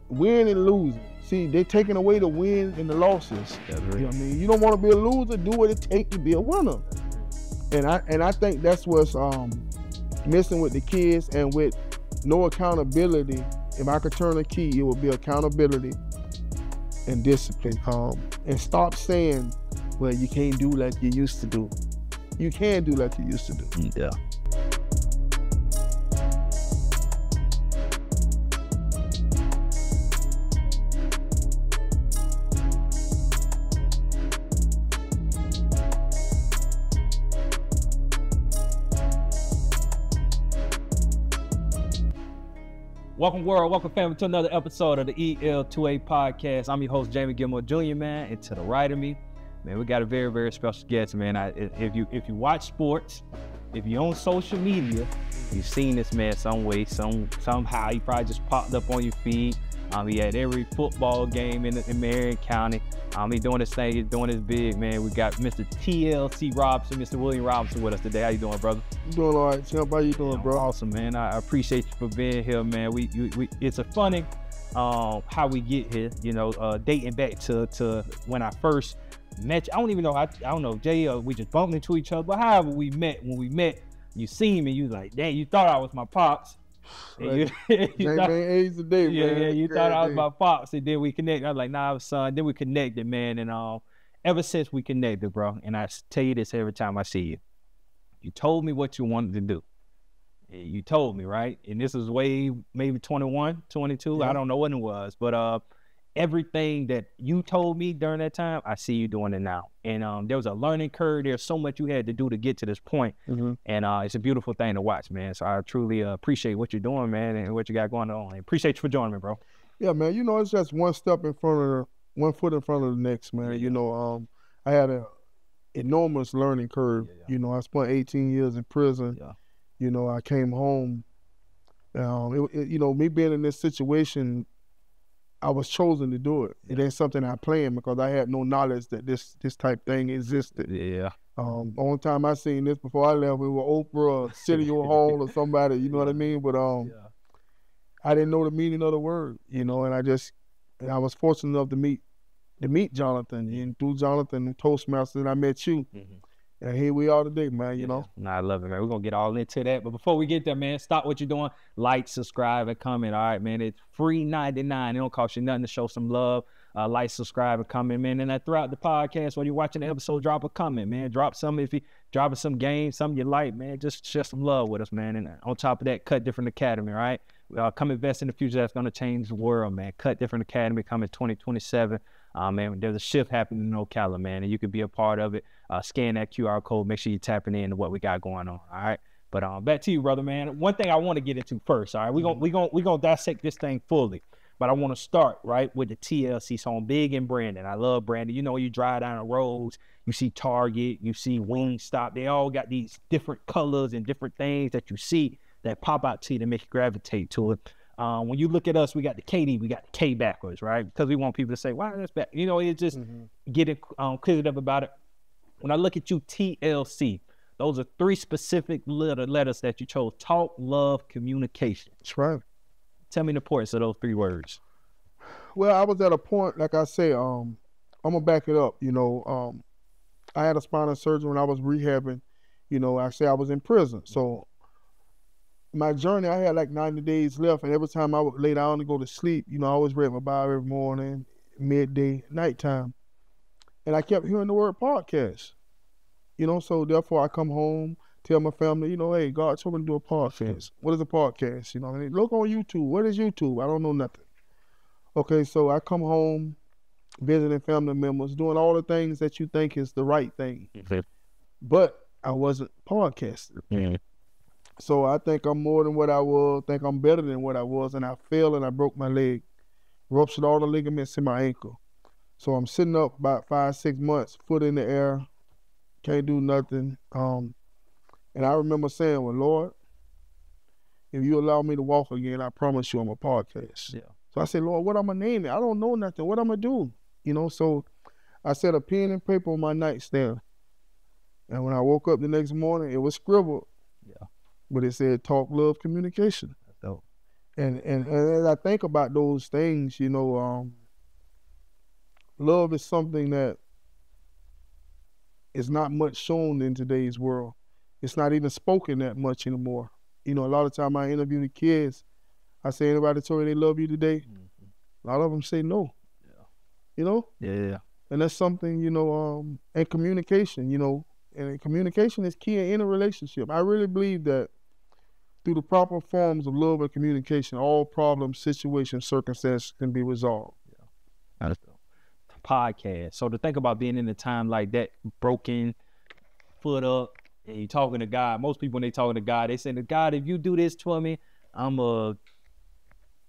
win and losing. See, they're taking away the wins and the losses. That's right. You know what I mean? You don't want to be a loser. Do what it takes to be a winner. And I think that's what's missing with the kids, and with no accountability. If I could turn a key, it would be accountability and discipline. And stop saying, well, you can't do like you used to do. You can do like you used to do. Yeah. Welcome world, welcome family to another episode of the EL2A Podcast. I'm your host, Jamie Gilmore Jr., man, and to the right of me, man, we got a very, very special guest, man. If you watch sports, if you're on social media, you've seen this man some way, somehow. He probably just popped up on your feed. He had every football game in Marion County. He doing his thing, he's doing his big, man. We got Mr. TLC Robinson, Mr. William Robinson with us today. How you doing, brother? I'm doing all right, Champ. How you doing, bro? Awesome, man. I appreciate you for being here, man. It's a funny how we get here, you know, dating back to when I first met you. I don't even know, I don't know, Jay, we just bumped into each other, but however we met, when we met, you seen me, you was like, dang, you thought I was my pops. Right. You thought, age today, man. Yeah, you thought I was my pops, and then we connected. I was like, nah, I was son. Then we connected, man, and ever since we connected, bro, and I tell you this every time I see you, you told me what you wanted to do. You told me, right? And this was way maybe 21, 22, yeah. I don't know when it was, but everything that you told me during that time, I see you doing it now. And there was a learning curve. There's so much you had to do to get to this point. And it's a beautiful thing to watch, man. So I truly appreciate what you're doing, man, and what you got going on. I appreciate you for joining me, bro. Yeah, man. You know, it's just one foot in front of the next, man. You know, I had an enormous learning curve. You know, I spent 18 years in prison. You know, I came home. You know, me being in this situation, I was chosen to do it. It ain't something I planned because I had no knowledge that this type thing existed. Only time I seen this before I left, we were Oprah or City Hall or somebody, you know what I mean? But I didn't know the meaning of the word, you know, and I was fortunate enough to meet Jonathan, and through Jonathan and Toastmasters, I met you. And here we are today, man, you know. Nah, I love it, man. We're going to get all into that. But before we get there, man, stop what you're doing. Like, subscribe, and comment. All right, man. It's free $99. It don't cost you nothing to show some love. Like, subscribe, and comment, man. And throughout the podcast, when you're watching the episode, drop a comment, man. Drop some if you dropping some games, something you like, man. Just share some love with us, man. And on top of that, Cut Different Academy, all right? Come invest in the future that's going to change the world, man. Cut Different Academy coming 2027. Man, there's a shift happening in Ocala, man, and you can be a part of it. Scan that QR code. Make sure you're tapping into what we got going on. All right. But back to you, brother, man. One thing I want to get into first. All right, we gonna dissect this thing fully. But I want to start right with the TLC. So I'm big in branding. I love branding. You know, you drive down the roads, you see Target, you see Wingstop. They all got these different colors and different things that you see that pop out to you to make you gravitate to it. When you look at us, we got the KD, we got the K backwards, right? Because we want people to say, "Why that's back?" You know, it's just getting cleared up about it. When I look at you, TLC, those are three specific letters that you chose: talk, love, communication. That's right. Tell me the importance of those three words. Well, I was at a point, like I say, I'm gonna back it up. You know, I had a spinal surgery when I was rehabbing. You know, I was in prison, so my journey, I had like 90 days left, and every time I would lay down to go to sleep, you know, I always read my Bible every morning, midday, nighttime. And I kept hearing the word podcast. You know, so therefore I come home, tell my family, you know, hey, God told me to do a podcast. What is a podcast? You know, and look on YouTube. What is YouTube? I don't know nothing. Okay, so I come home, visiting family members, doing all the things that you think is the right thing. But I wasn't podcasting. So I think I'm more than what I was, think I'm better than what I was, and I fell and I broke my leg, ruptured all the ligaments in my ankle. So I'm sitting up about 5-6 months, foot in the air, can't do nothing. And I remember saying, well, Lord, if you allow me to walk again, I promise you I'm a podcast. So I said, Lord, what I'm going to name it? I don't know nothing. What I'm going to do? You know, so I set a pen and paper on my nightstand. And when I woke up the next morning, it was scribbled. But it said talk, love, communication. And as I think about those things, you know, love is something that is not much shown in today's world. It's not even spoken that much anymore. You know, a lot of time I interview the kids, I say, anybody told you they love you today? A lot of them say no. Yeah. You know? Yeah. And that's something, you know, and communication, you know, and communication is key in any relationship. I really believe that through the proper forms of love and communication, all problems, situations, circumstances can be resolved. Yeah. Podcast. So to think about being in a time like that, broken, foot up, and you talking to God. Most people when they talking to God, they say to God, if you do this for me, I'm a,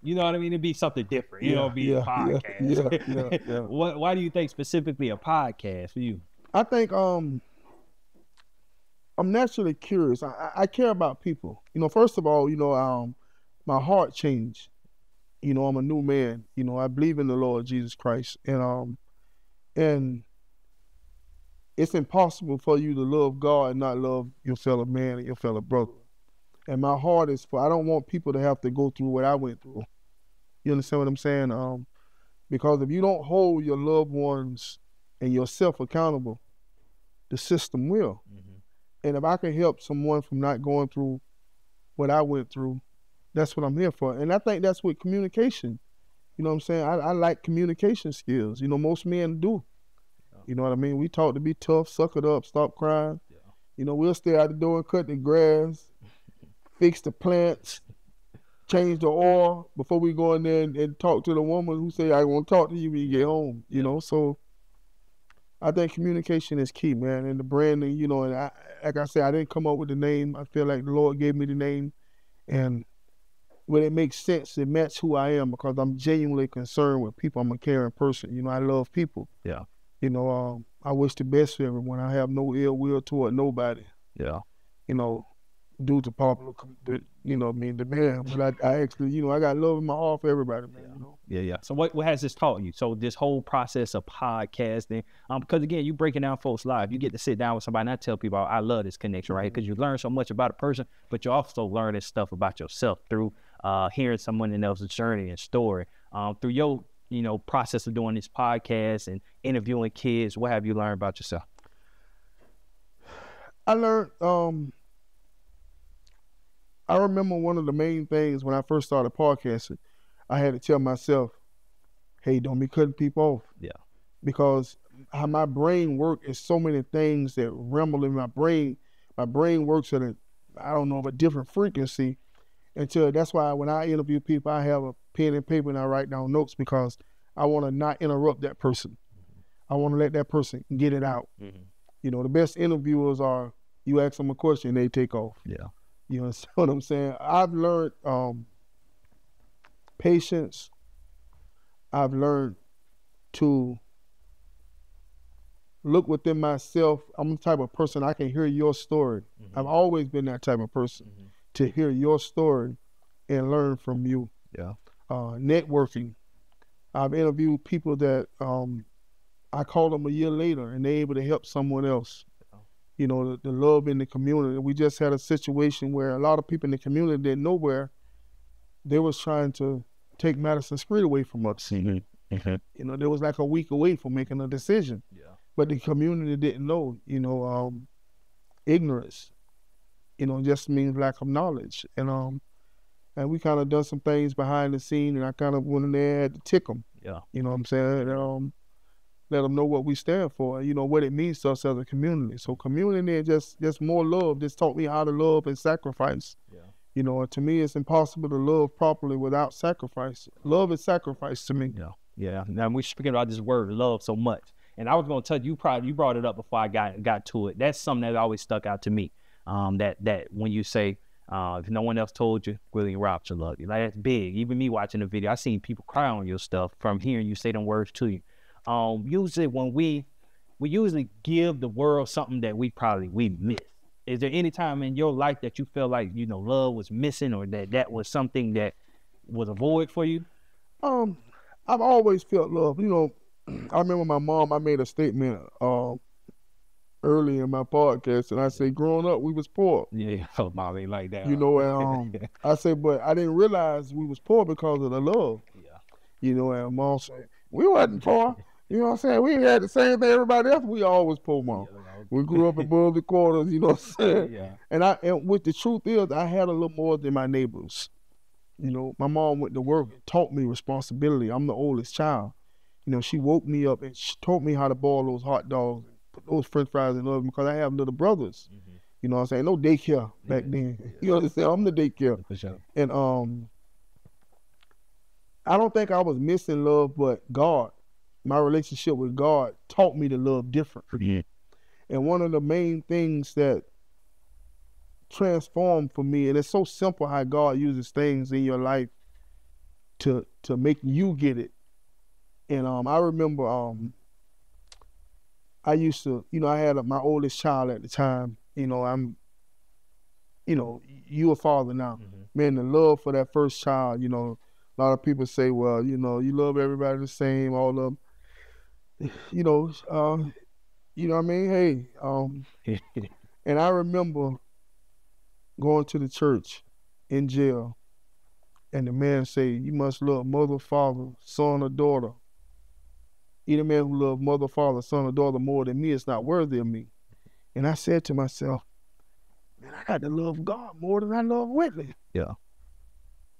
you know what I mean? It'd be something different. You know, it'd be a podcast. Yeah. Why do you think specifically a podcast for you? I think I'm naturally curious. I care about people. You know, first of all, you know, my heart changed. You know, I'm a new man. You know, I believe in the Lord Jesus Christ, and it's impossible for you to love God and not love your fellow man and your fellow brother. And my heart is for, I don't want people to have to go through what I went through. You understand what I'm saying? Because if you don't hold your loved ones and yourself accountable, the system will. Mm-hmm. And if I can help someone from not going through what I went through, that's what I'm here for. And I think that's with communication. You know what I'm saying? I like communication skills. You know, most men do. Yeah. You know what I mean? We taught to be tough, suck it up, stop crying. Yeah. You know, we'll stay out the door and cut the grass, fix the plants, change the oil before we go in there and talk to the woman who say, I want to talk to you when you get home. You know, so I think communication is key, man. And the branding, you know, and like I said, I didn't come up with the name. I feel like the Lord gave me the name. And when it makes sense, it matches who I am because I'm genuinely concerned with people. I'm a caring person. You know, I love people. Yeah. You know, I wish the best for everyone. I have no ill will toward nobody. Yeah. You know, due to popular, you know, demand. But I actually, you know, I got love in my heart for everybody, man. Yeah. You know? Yeah. So what has this taught you? So this whole process of podcasting, because again, you breaking down folks' lives. You get to sit down with somebody and I tell people, I love this connection, right? Because you learn so much about a person, but you also learn this stuff about yourself through hearing someone else's journey and story. Through your, you know, process of doing this podcast and interviewing kids, what have you learned about yourself? I learned, I remember one of the main things when I first started podcasting, I had to tell myself, hey, don't be cutting people off. Yeah. Because how my brain works is so many things that rumble in my brain. My brain works at a different frequency. That's why when I interview people, I have a pen and paper and I write down notes because I want to not interrupt that person. Mm-hmm. I want to let that person get it out. Mm-hmm. You know, the best interviewers are, you ask them a question, they take off. Yeah. You know what I'm saying? I've learned patience. I've learned to look within myself. I'm the type of person, I can hear your story. Mm-hmm. I've always been that type of person. Mm-hmm. To hear your story and learn from you. Yeah. Networking. I've interviewed people that I call them a year later and they're able to help someone else. Yeah. You know, the love in the community. We just had a situation where a lot of people in the community didn't know where they was trying to take Madison Street away from us. Mm-hmm. Mm-hmm. You know, they was like a week away from making a decision. Yeah. But the community didn't know, you know, ignorance. You know, just means lack of knowledge. And we kind of done some things behind the scene, and I kind of went in there to tick them. Yeah. You know what I'm saying? Let them know what we stand for, you know, what it means to us as a community. So community is just more love. Just taught me how to love and sacrifice. Yeah. You know, to me, it's impossible to love properly without sacrifice. Love is sacrifice to me. Yeah. Yeah. Now, we're speaking about this word love so much. And I was going to tell you, you brought it up before I got to it. That's something that always stuck out to me. That when you say, if no one else told you, William Robinson loved you. Like, that's big. Even me watching the video, I seen people cry on your stuff from hearing you say them words to you. Usually when we usually give the world something that we miss. Is there any time in your life that you felt like, you know, love was missing or that was something that was a void for you? I've always felt love. You know, I remember my mom, I made a statement, early in my podcast, and I say, growing up, we was poor. Yeah, so mom ain't like that. You know, and I say, but I didn't realize we was poor because of the love. Yeah. You know, and mom said, we wasn't poor. You know what I'm saying? We had the same thing everybody else. We always poor, mom. Yeah, We grew up above the quarters, you know what I'm saying? yeah. And with the truth is, I had a little more than my neighbors. You know, my mom went to work and taught me responsibility. I'm the oldest child. You know, she woke me up and she taught me how to boil those hot dogs, put those french fries in the oven because I have little brothers. Mm-hmm. You know what I'm saying? No daycare back then. Yeah. You know what I'm saying? I'm the daycare. For sure. And I don't think I was missing love, but God, my relationship with God taught me to love different. Yeah. And one of the main things that transformed for me, and it's so simple how God uses things in your life to make you get it. And I remember I used to, you know, I had my oldest child at the time. You know, you a father now. Mm-hmm. Man, the love for that first child, you know, a lot of people say, well, you know, you love everybody the same, all of them. You know what I mean? Hey, and I remember going to the church in jail, and the man say, you must love mother, father, son, or daughter. Either man who loves mother, father, son, or daughter more than me is not worthy of me. And I said to myself, man, I got to love God more than I love Whitley. Yeah.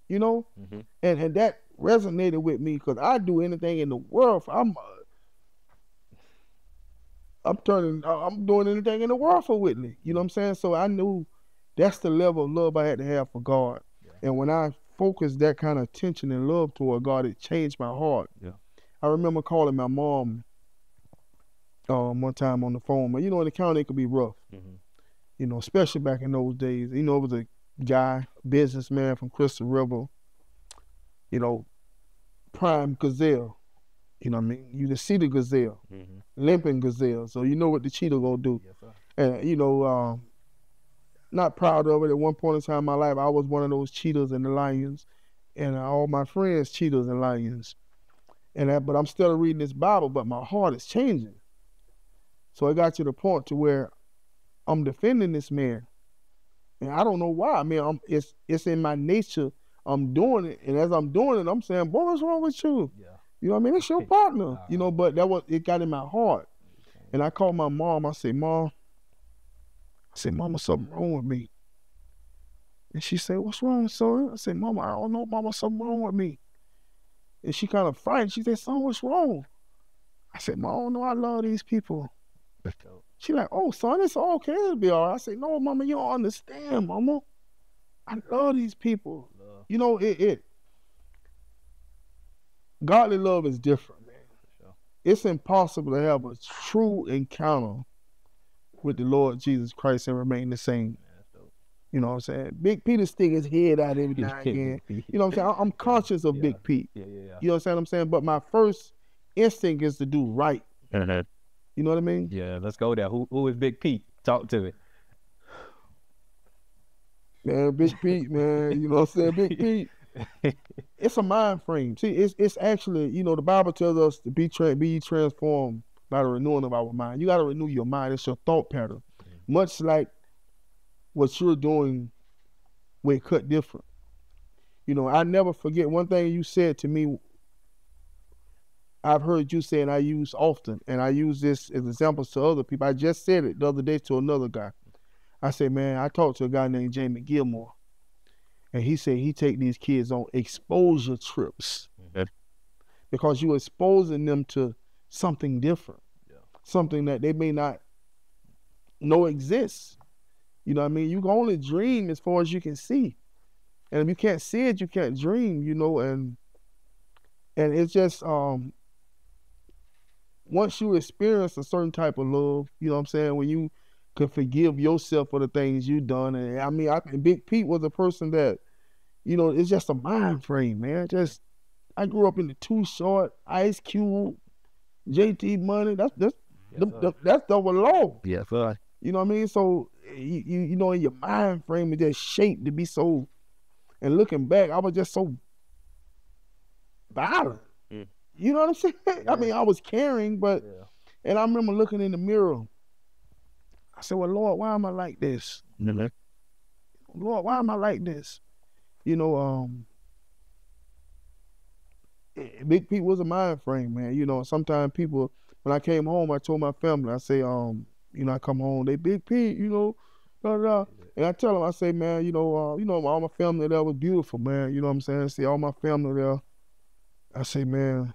You know? Mm-hmm. And that resonated with me because I'd do anything in the world. I'm doing anything in the world for Whitley. You know what I'm saying? So I knew that's the level of love I had to have for God. Yeah. And when I focused that kind of attention and love toward God, it changed my heart. Yeah. I remember calling my mom one time on the phone. But you know, in the county, it could be rough. Mm-hmm. You know, especially back in those days. You know, it was a guy, businessman from Crystal River, you know, prime gazelle. You know what I mean? You just see the gazelle, Mm-hmm. limping gazelle. So you know what the cheetah gonna do. Yes, sir. And, you know, not proud of it. At one point in time in my life, I was one of those cheetahs and the lions. And all my friends, cheetahs and lions. But I'm still reading this Bible, but my heart is changing. So it got to the point to where I'm defending this man. And I don't know why. I mean, it's in my nature. I'm doing it. And as I'm doing it, I'm saying, boy, what's wrong with you? Yeah. You know what I mean? It's your partner. You know, but it got in my heart. And I called my mom. I said, Mom, Mama, something wrong with me. And she said, what's wrong, son? I said, Mama, I don't know, Mama, something wrong with me. And she kind of frightened. She said, son, what's wrong? I said, Mom, I don't know, I love these people. She like, oh, son, it's okay, it'll be all right. I said, no, Mama, you don't understand, Mama. I love these people. You know, godly love is different, man. Sure. It's impossible to have a true encounter with the Lord Jesus Christ and remain the same. You know what I'm saying? Big Pete stick his head out every now and again. You know what I'm saying? I'm conscious of Big Pete. Yeah. You know what I'm saying? But my first instinct is to do right. Uh-huh. You know what I mean? Yeah, let's go there. Who is Big Pete? Talk to me. Man, Big Pete, man. You know what I'm saying? Big Pete. It's a mind frame. See, it's actually, you know, the Bible tells us to be transformed by the renewing of our mind. You got to renew your mind. It's your thought pattern. Mm-hmm. Much like what you're doing with Cut Different. You know, I never forget one thing you said to me. I've heard you say, and I use often, and I use this as examples to other people. I just said it the other day to another guy. I said, man, I talked to a guy named Jamie Gilmore, and he said he take these kids on exposure trips. Mm-hmm. Because you're exposing them to something different, something that they may not know exists. You know what I mean? You can only dream as far as you can see. And if you can't see it, you can't dream, you know, and it's just once you experience a certain type of love, you know what I'm saying, when you can forgive yourself for the things you've done. And I mean, Big Pete was a person that, you know, it's just a mind frame, man. I grew up in the Too Short, Ice Cube, JT Money. That's double low. Yeah, sir. You know what I mean? So you know, in your mind frame is just shaped to be so. And looking back, I was just so violent. Mm. You know what I'm saying? Yeah. I mean, I was caring, but and I remember looking in the mirror I said, well, Lord, why am I like this? Mm-hmm. Lord, why am I like this? You know, Big Pete was a mind frame, man. You know, sometimes people, when I came home, I told my family, I say, you know, I come home, they Big Pete, you know, blah, blah. And I tell them, I say, man, you know, all my family there was beautiful, man. You know what I'm saying? I see all my family there. I say, man,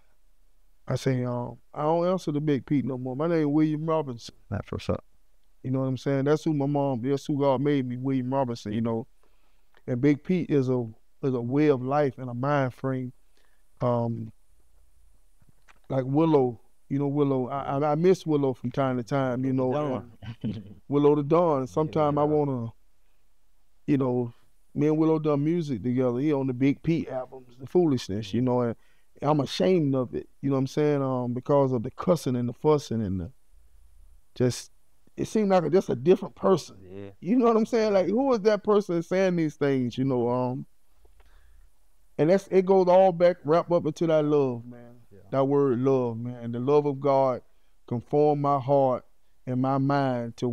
I don't answer to Big Pete no more. My name is William Robinson. That's what's up. You know what I'm saying? That's who God made me, William Robinson, you know. And Big Pete is a way of life and a mind frame. Like Willow, you know, Willow, I miss Willow from time to time, you know. Willow the Dawn. Sometimes I wanna, you know, me and Willow done music together. He on the Big Pete albums, The Foolishness, you know, and I'm ashamed of it, you know what I'm saying? Because of the cussing and the fussing and the just, it seemed like just a different person. Yeah. You know what I'm saying? Like, who is that person saying these things, you know? And it goes all back, wrap up into that love, man. Yeah. That word love, man. The love of God conform my heart and my mind to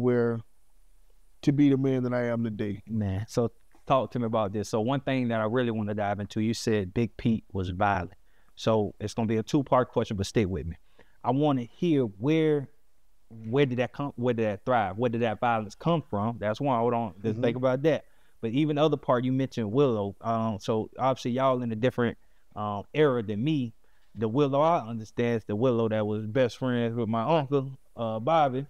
be the man that I am today. Man, so talk to me about this. So one thing that I really want to dive into, you said Big Pete was violent. So it's going to be a two-part question, but stay with me. I want to hear where did that come, where did that thrive? Where did that violence come from? That's one. Hold on, just think about that. But even the other part, you mentioned Willow. So obviously y'all in a different era than me. The Willow I understand is the Willow that was best friends with my uncle, Bobby.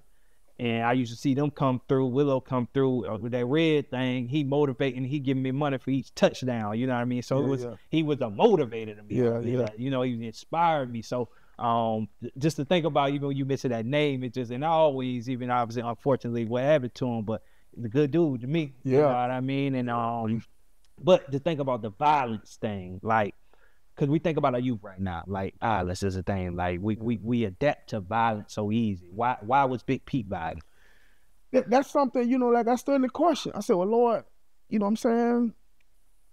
And I used to see them come through, Willow come through with that red thing. He motivating, he giving me money for each touchdown. You know what I mean? So he was a motivator to me. Yeah. You know, he inspired me. So just to think about, even when you mentioned that name, it just, and I always, even obviously, unfortunately, what happened to him, but the good dude to me. Yeah. You know what I mean? And but to think about the violence thing, like, because we think about our youth right now, like violence is a thing. Like we adapt to violence so easy. Why was Big Pete violent? That's something, you know, like I stood in the question. I said, well, Lord, you know what I'm saying?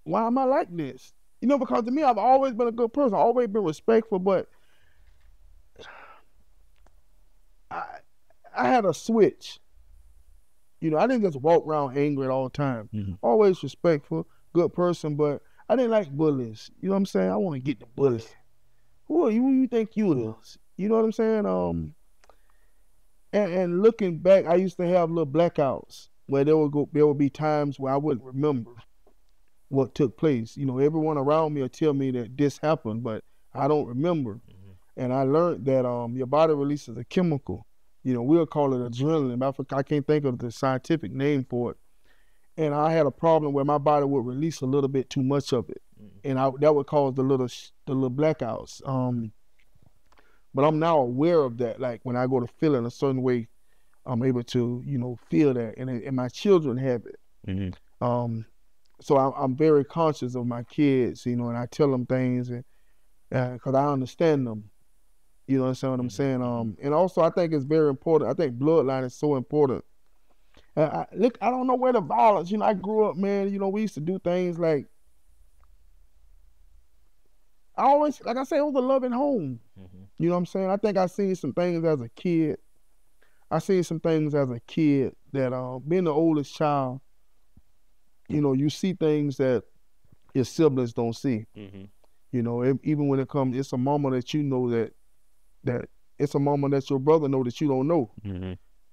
Why am I like this? You know, because to me, I've always been a good person. I've always been respectful, but I had a switch. You know, I didn't just walk around angry all the time. Always respectful, good person, but I didn't like bullies. You know what I'm saying? I want to get the bullies. Who are you? Who you think you is? You know what I'm saying? And looking back, I used to have little blackouts where there would be times where I wouldn't remember what took place. You know, everyone around me will tell me that this happened, but I don't remember. And I learned that your body releases a chemical. You know, we'll call it adrenaline. I can't think of the scientific name for it. And I had a problem where my body would release a little bit too much of it, and that would cause the little blackouts. But I'm now aware of that. Like when I go to feel in a certain way, I'm able to, you know, feel that, and my children have it. So I'm very conscious of my kids, you know, and I tell them things, and because I understand them. You know what I'm saying? And also I think it's very important. I think bloodline is so important. I don't know where the violence, you know, I grew up, man, you know, we used to do things like, I always, like I say, it was a loving home. You know what I'm saying? I think I seen some things as a kid. That being the oldest child, you know, you see things that your siblings don't see. You know, even when it comes, it's a moment that you know that it's a moment that your brother know that you don't know.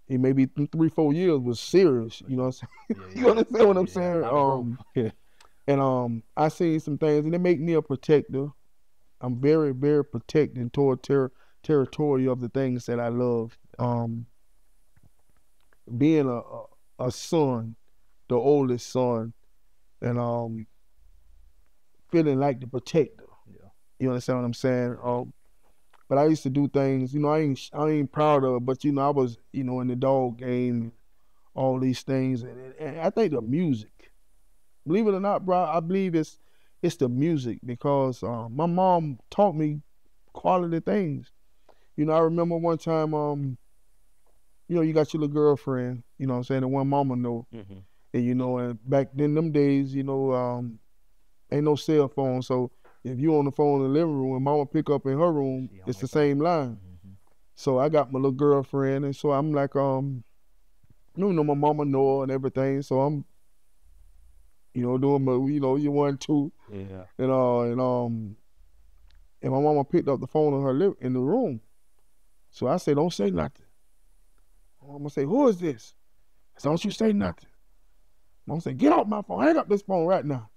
It may be 3-4 years was serious. You know what I'm saying? You understand what I'm saying? And I seen some things, and they make me a protector. I'm very, very protecting toward territory of the things that I love. Being a son, the oldest son, and feeling like the protector. You understand what I'm saying? But I used to do things, you know, I ain't proud of it, but, you know, I was, you know, in the dog game, all these things. And I think the music, believe it or not, bro, I believe it's the music, because my mom taught me quality things. You know, I remember one time, you know, you got your little girlfriend, you know what I'm saying, the one mama know. And, you know, and back then, them days, you know, ain't no cell phone, so if you on the phone in the living room and mama pick up in her room, it's the same line. So I got my little girlfriend, and so I'm like, You know, my mama know her and everything, so I'm, doing my, you 1, 2, Yeah. and my mama picked up the phone in the room. So I said, don't say nothing. My mama say, who is this? I said, don't you say nothing. Mama said, get off my phone. Hang up this phone right now.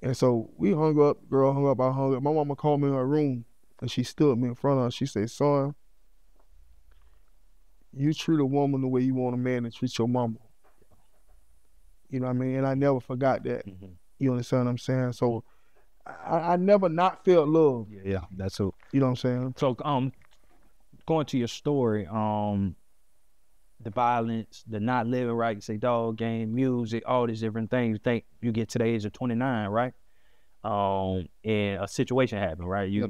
And so we hung up. Girl hung up. I hung up. My mama called me in her room, and she stood me in front of her. She said, son, you treat a woman the way you want a man to treat your mama. You know what I mean? And I never forgot that. Mm-hmm. You understand what I'm saying? So I never not felt love. Yeah, that's who. You know what I'm saying? So going to your story, the violence, the not living right, you say dog game, music, all these different things. You think you get to the age of 29, right? And a situation happened, right? You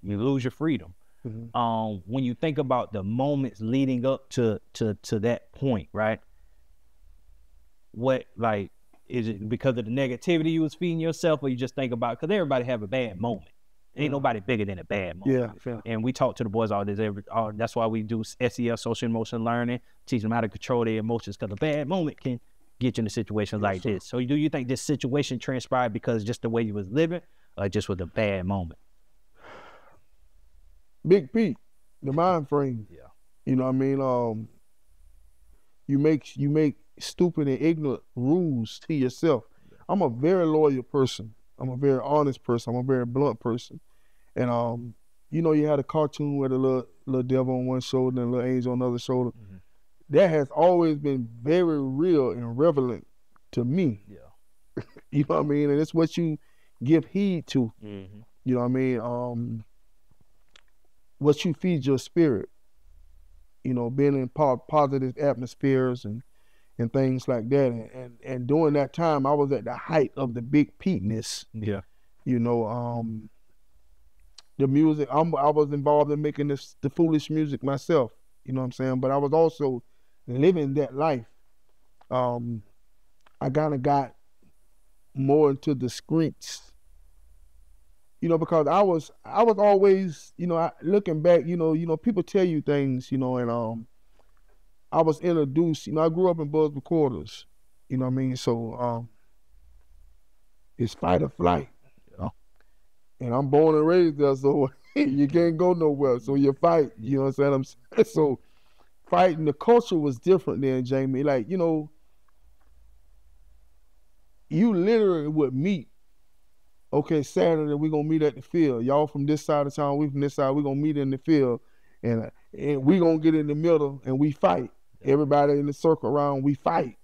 lose your freedom. Mm-hmm. When you think about the moments leading up to that point, right? What, like, is it because of the negativity you was feeding yourself, or you just think about, because everybody have a bad moment. Ain't nobody bigger than a bad moment. Yeah. And we talk to the boys all this. That's why we do SEL, social emotion learning, teach them how to control their emotions, because a bad moment can get you in a situation like this. So do you think this situation transpired because just the way you was living, or just with a bad moment? Big Pete, the mind frame. Yeah. You know what I mean? You make stupid and ignorant rules to yourself. I'm a very loyal person. I'm a very honest person. I'm a very blunt person. And you had a cartoon with a little devil on one shoulder and a little angel on the other shoulder. Mm-hmm. That has always been very real and relevant to me. Yeah. You know what I mean? And it's what you give heed to. Mm-hmm. You know what I mean? What you feed your spirit. Being in positive atmospheres and things like that. And during that time, I was at the height of the Big Pete-ness. Yeah. The music, I was involved in making the foolish music myself. You know what I'm saying? But I was also living that life. I kind of got more into the streets. Because I was always, looking back, people tell you things, and I was introduced, I grew up in Buzzard Quarters, you know what I mean? So it's fight or flight. Yeah. And I'm born and raised there, so you can't go nowhere. So you fight, you know what I'm saying? So fighting, the culture was different then, Jamie. Like, you literally would meet. Okay, Saturday we're gonna meet at the field. Y'all from this side of town, we from this side. We're gonna meet in the field, and we gonna get in the middle and we fight. Everybody in the circle around, we fight.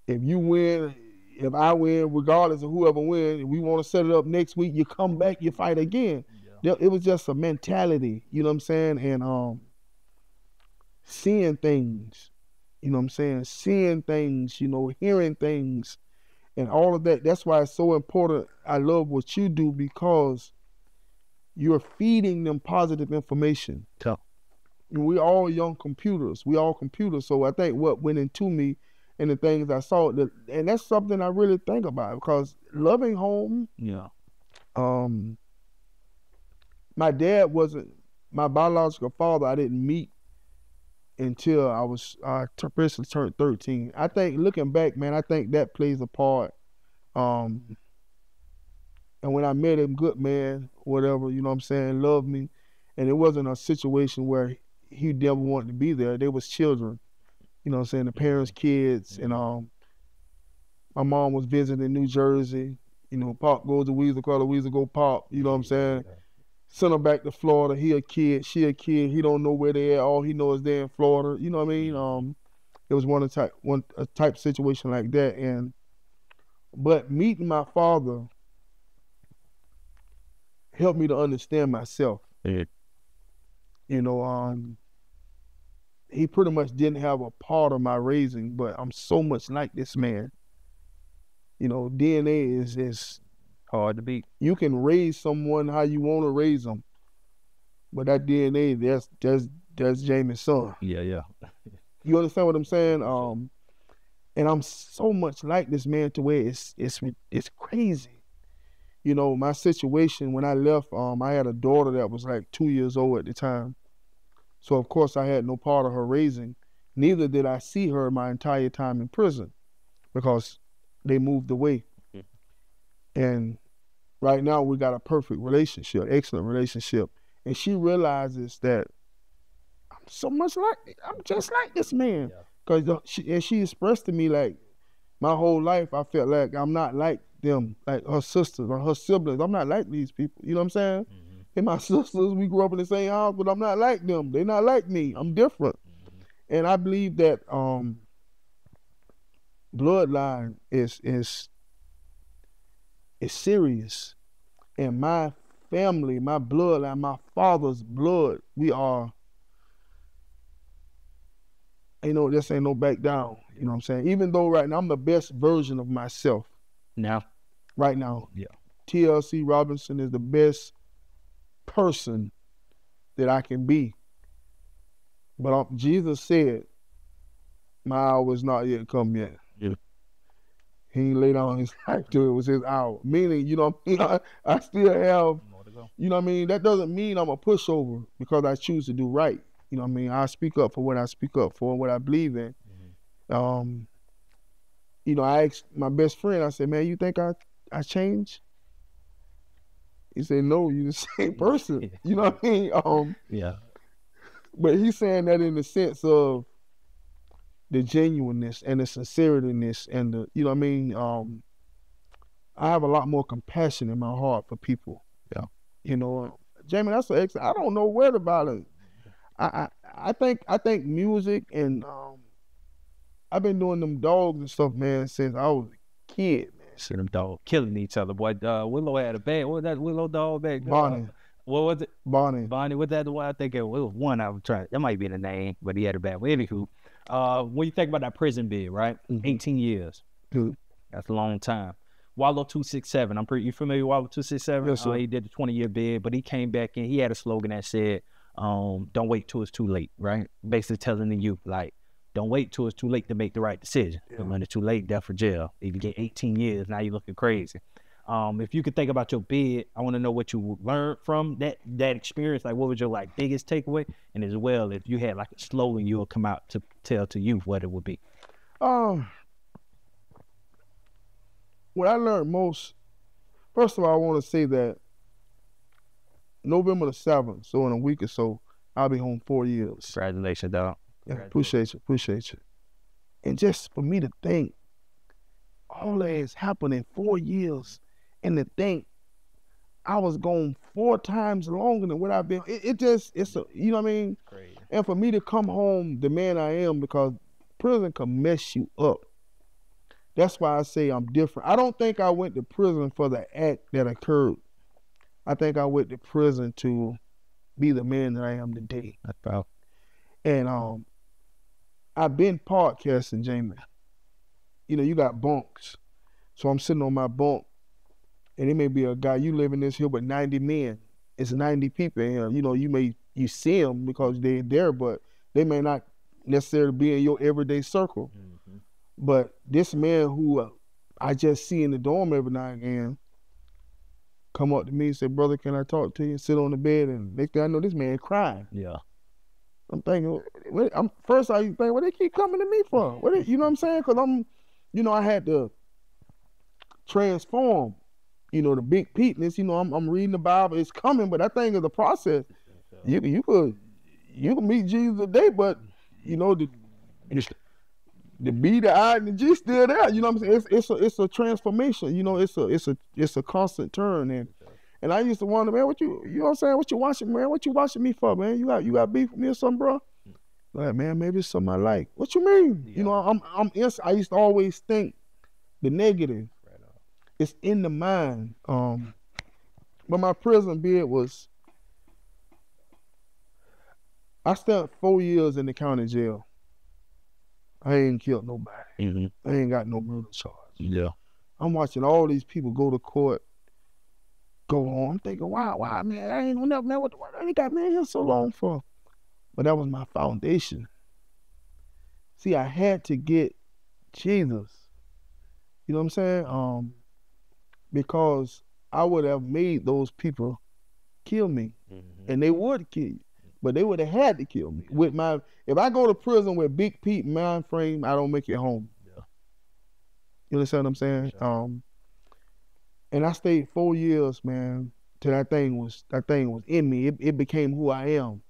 If you win, if I win, regardless of whoever wins, if we want to set it up next week, you come back, you fight again. Yeah. It was just a mentality, you know what I'm saying, and seeing things, you know what I'm saying, seeing things, hearing things. And all of that, that's why it's so important. I love what you do, because you're feeding them positive information. Yeah. We all young computers. We all computers. So I think what went into me and the things I saw, and that's something I really think about, because loving home. Yeah. My dad wasn't my biological father. I didn't meet until I basically turned 13. I think, looking back, man, I think that plays a part. And when I met him, good man, whatever, you know what I'm saying, loved me. And it wasn't a situation where he never wanted to be there. They was children, you know what I'm saying, the parents' kids. And my mom was visiting New Jersey. Pop goes to Weasel, call the Weasel, go Pop, you know what I'm saying. Send her back to Florida. He a kid, she a kid. He don't know where they at. All he knows is they're in Florida. You know what I mean? It was a type situation like that. But meeting my father helped me to understand myself. Yeah. He pretty much didn't have a part of my raising, but I'm so much like this man. DNA is hard to beat. You can raise someone how you want to raise them, but that DNA, that's Jamie's son. Yeah. You understand what I'm saying? And I'm so much like this man to where it's crazy. My situation when I left, I had a daughter that was like 2 years old at the time. So of course I had no part of her raising. Neither did I see her my entire time in prison because they moved away. And right now we got a perfect relationship, excellent relationship. And she realizes that I'm just like this man. Because she expressed to me like, my whole life I felt like I'm not like them, like her sisters or her siblings. I'm not like these people. You know what I'm saying? And my sisters, we grew up in the same house, but I'm not like them. They're not like me. I'm different. And I believe that bloodline is serious. And my family, my bloodline, my father's blood, we are, this ain't no back down. You know what I'm saying? Even though right now I'm the best version of myself. Right now. Yeah. TLC Robinson is the best person that I can be. But Jesus said, my hour is not yet come yet. Yeah. He ain't laid down his life till it was his hour. Meaning, you know what I mean? I still have, you know what I mean? That doesn't mean I'm a pushover because I choose to do right. You know what I mean? I speak up for what I speak up for, what I believe in. I asked my best friend, I said, man, you think I changed? He said, no, you the same person. You know what I mean? Yeah. But he's saying that in the sense of the genuineness and the sincerityness and the, you know what I mean? I have a lot more compassion in my heart for people. Yeah. Jamie, that's an excellent. I don't know where to balance. I think music and I've been doing them dogs and stuff, man, since I was a kid, man. See them dogs killing each other, boy. Willow had a bad. What was that Willow dog back? Bonnie. What was it? Bonnie. Was that the one? I think it was one I was trying. That might be the name, but he had a bad one. Anywho, when you think about that prison bid, right? 18 years. That's a long time. Wallow 267. You familiar with Wallow 267? Yes, sir. He did the 20-year bid, but he came back and he had a slogan that said, don't wait till it's too late, right? Basically telling the youth, like, don't wait till it's too late to make the right decision. When it's too late, death or jail. If you get 18 years, now you're looking crazy. If you could think about your bid, I want to know what you learned from that experience. Like, what was your biggest takeaway? And as well, if you had a slogan you would come out to tell to youth, what it would be. What I learned most, first of all, I want to say that November the 7th, so in a week or so, I'll be home 4 years. Congratulations, dog. Yeah, appreciate you. And just for me to think, all that has happened in 4 years, and to think I was gone 4 times longer than what I've been, it's a, you know what I mean? Crazy. And for me to come home the man I am, because prison can mess you up. That's why I say I'm different. I don't think I went to prison for the act that occurred. I think I went to prison to be the man that I am today. That's powerful. And I've been podcasting, Jamie. You got bunks. So I'm sitting on my bunk, and it may be a guy, you live in this hill with 90 men. It's 90 people in here. You see them because they're there, but they may not necessarily be in your everyday circle. But this man who I just see in the dorm every now and again come up to me and say, brother, can I talk to you? Sit on the bed, and next thing I know, this man crying. Yeah. I'm thinking, first I think, what they keep coming to me for? You know what I'm saying? Because I had to transform, the big Peteness. I'm reading the Bible, it's coming, but that thing is a process. You can meet Jesus today, but the B, the I, and the G still there. You know what I'm saying? It's a transformation. It's a constant turn. And I used to wonder, man, you know what I'm saying? What you watching, man? What you watching me for, man? You got beef with me or something, bro? Like, man, maybe it's something I like. What you mean? Yeah. I used to always think the negative. Right on. It's in the mind. But my prison bid was, I spent 4 years in the county jail. I ain't killed nobody. I ain't got no murder charge. Yeah. I'm watching all these people go to court, go on. I'm thinking, wow, man, I ain't gonna never, man, what they got me in here so long for? But that was my foundation. See, I had to get Jesus. You know what I'm saying? Because I would have made those people kill me. And they would kill you. but they would have had to kill me. If I go to prison with Big Pete mind frame, I don't make it home. Yeah. You understand what I'm saying? Sure. And I stayed 4 years, man, till that thing was in me. It became who I am.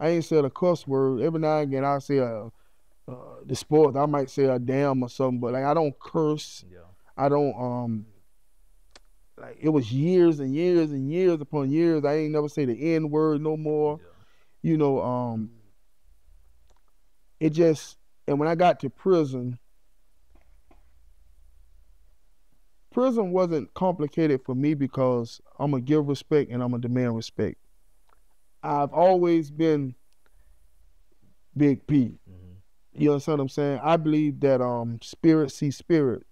I ain't said a cuss word. Every now and again I say the sport. I might say a damn or something, but like I don't curse. Yeah. I don't like it was years and years and years upon years. I ain't never say the N word no more. Yeah. You know, it just, and when I got to prison wasn't complicated for me because I'm gonna give respect and I'm gonna demand respect. I've always been Big P. You understand what I'm saying? I believe that spirit see spirit.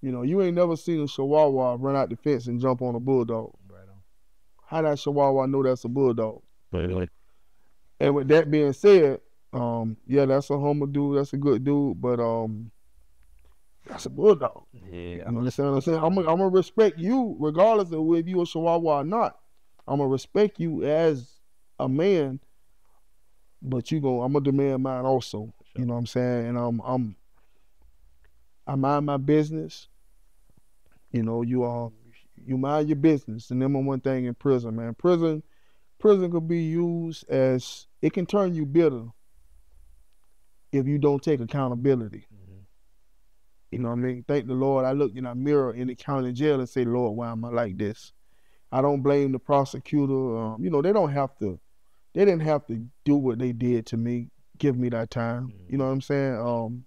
You know, you ain't never seen a Chihuahua run out the fence and jump on a bulldog. Right on. How that Chihuahua know that's a bulldog? Right. And with that being said, yeah, that's a humble dude, that's a good dude, but that's a bulldog. Yeah. You understand what I'm saying? I'm gonna respect you regardless of if you a Chihuahua or not. I'm gonna respect you as a man, but I'm gonna demand mine also. Sure. You know what I'm saying? And I mind my business. You know, you mind your business. The number one thing in prison, man. Prison could be used as, it can turn you bitter if you don't take accountability. You know what I mean? Thank the Lord. I look in a mirror in the county jail and say, Lord, why am I like this? I don't blame the prosecutor. You know, they didn't have to do what they did to me, give me that time. You know what I'm saying?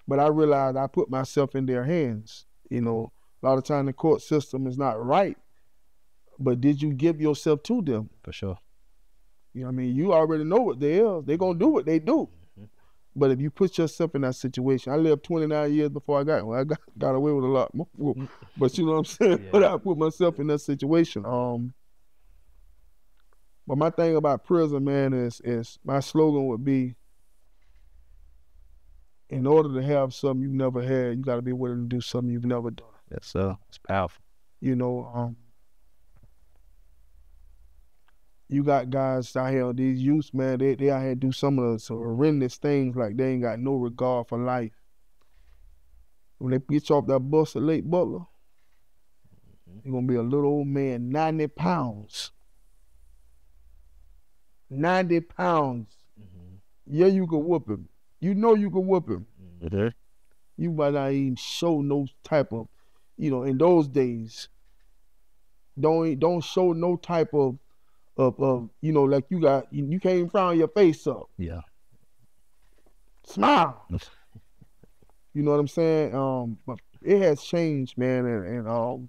But I realized I put myself in their hands. You know, a lot of time the court system is not right, but did you give yourself to them? For sure. You know what I mean? You already know what they is. They're going to do what they do. But if you put yourself in that situation, I lived 29 years before I got one. I got away with a lot more. But you know what I'm saying? Yeah. But I put myself in that situation. But my thing about prison, man, is my slogan would be, in order to have something you've never had, you got to be willing to do something you've never done. Yes, sir. It's powerful. You know, you got guys out here, these youths, man, they out here do some of the horrendous things, like they ain't got no regard for life. When they get you off that bus at Lake Butler, you're going to be a little old man, 90 pounds. 90 pounds. Yeah, you can whoop him. You know you can whoop him. You might not even show no type of, you know, in those days, don't show no type of you know, like you can't even frown your face up. Yeah. Smile. You know what I'm saying? But it has changed, man, and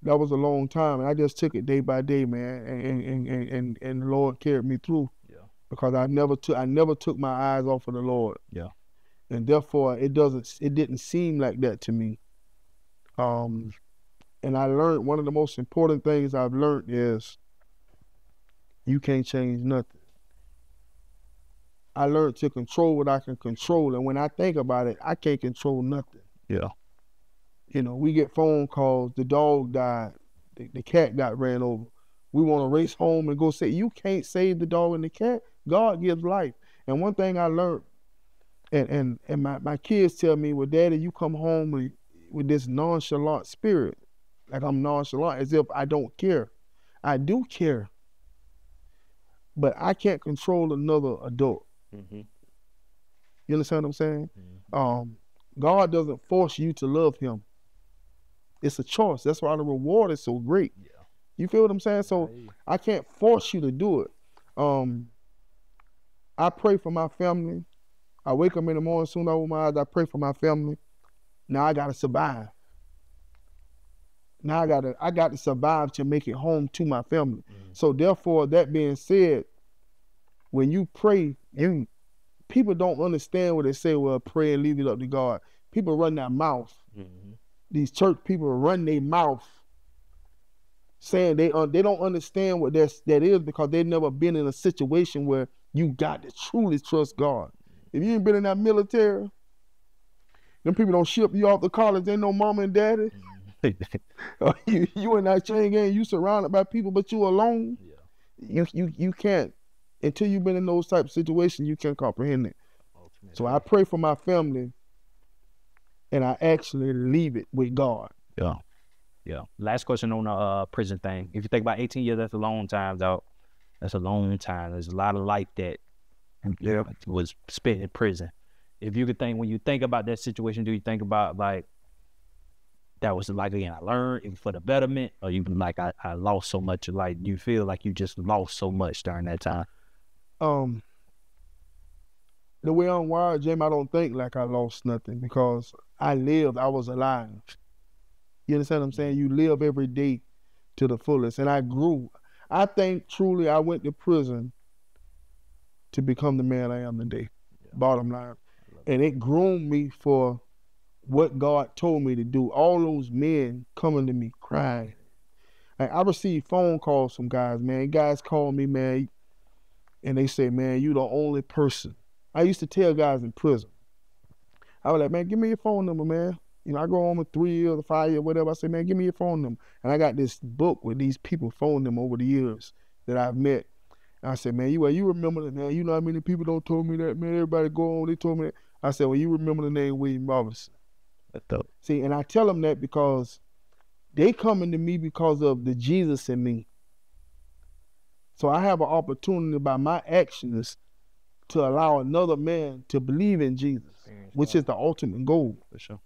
that was a long time, and I just took it day by day, man, and the Lord carried me through. Yeah. Because I never took my eyes off of the Lord. Yeah. And therefore it didn't seem like that to me. And I learned, one of the most important things I've learned is you can't change nothing. I learned to control what I can control, and when I think about it, I can't control nothing. Yeah. You know, we get phone calls, the dog died, the cat got ran over. We want to race home and go say, you can't save the dog and the cat. God gives life. And one thing I learned, and my kids tell me, well, Daddy, you come home with this nonchalant spirit. Like I'm nonchalant, as if I don't care. I do care. But I can't control another adult. You understand what I'm saying? God doesn't force you to love him. It's a choice. That's why the reward is so great. Yeah. You feel what I'm saying? So I can't force you to do it. I pray for my family. I wake up in the morning, soon as I open my eyes, I pray for my family. Now I gotta survive. Now I got to survive to make it home to my family. So therefore, that being said, when you pray, people don't understand what they say, well, pray and leave it up to God. People run their mouth. These church people run their mouth saying they don't understand what that is, because they've never been in a situation where you got to truly trust God. If you ain't been in that military, them people don't ship you off to college. They ain't no mama and daddy. You in that chain gang, you surrounded by people, but you alone. Yeah. you can't, until you've been in those type of situations, you can't comprehend it. So I pray for my family, and I actually leave it with God. Yeah. Yeah. Last question on the prison thing. If you think about 18 years, that's a long time, dog. That's a long time. There's a lot of life that was spent in prison. If you could think, when you think about that situation, do you think about like, that was like, again, I learned it was for the betterment, or you like, I lost so much, like you feel like you just lost so much during that time? The way I'm wired, Jim, I don't think like I lost nothing, because I lived, I was alive. You understand what I'm saying? You live every day to the fullest, and I grew. I think truly I went to prison to become the man I am today, bottom line. And it groomed me for what God told me to do. All those men coming to me crying. Like, I received phone calls from guys, man. Guys call me, man, and they say, man, you the only person. I used to tell guys in prison, I was like, man, give me your phone number, man. You know, I go on with 3 years or 5 years, whatever. I say, man, give me your phone number. And I got this book with these people phone them over the years that I've met. And I said, man, you remember that, man. You know how many people don't told me that, man. Everybody go on, they told me that. I said, well, you remember the name William Robinson. See, and I tell them that because they coming to me because of the Jesus in me. So I have an opportunity by my actions to allow another man to believe in Jesus, which is the ultimate goal. For sure.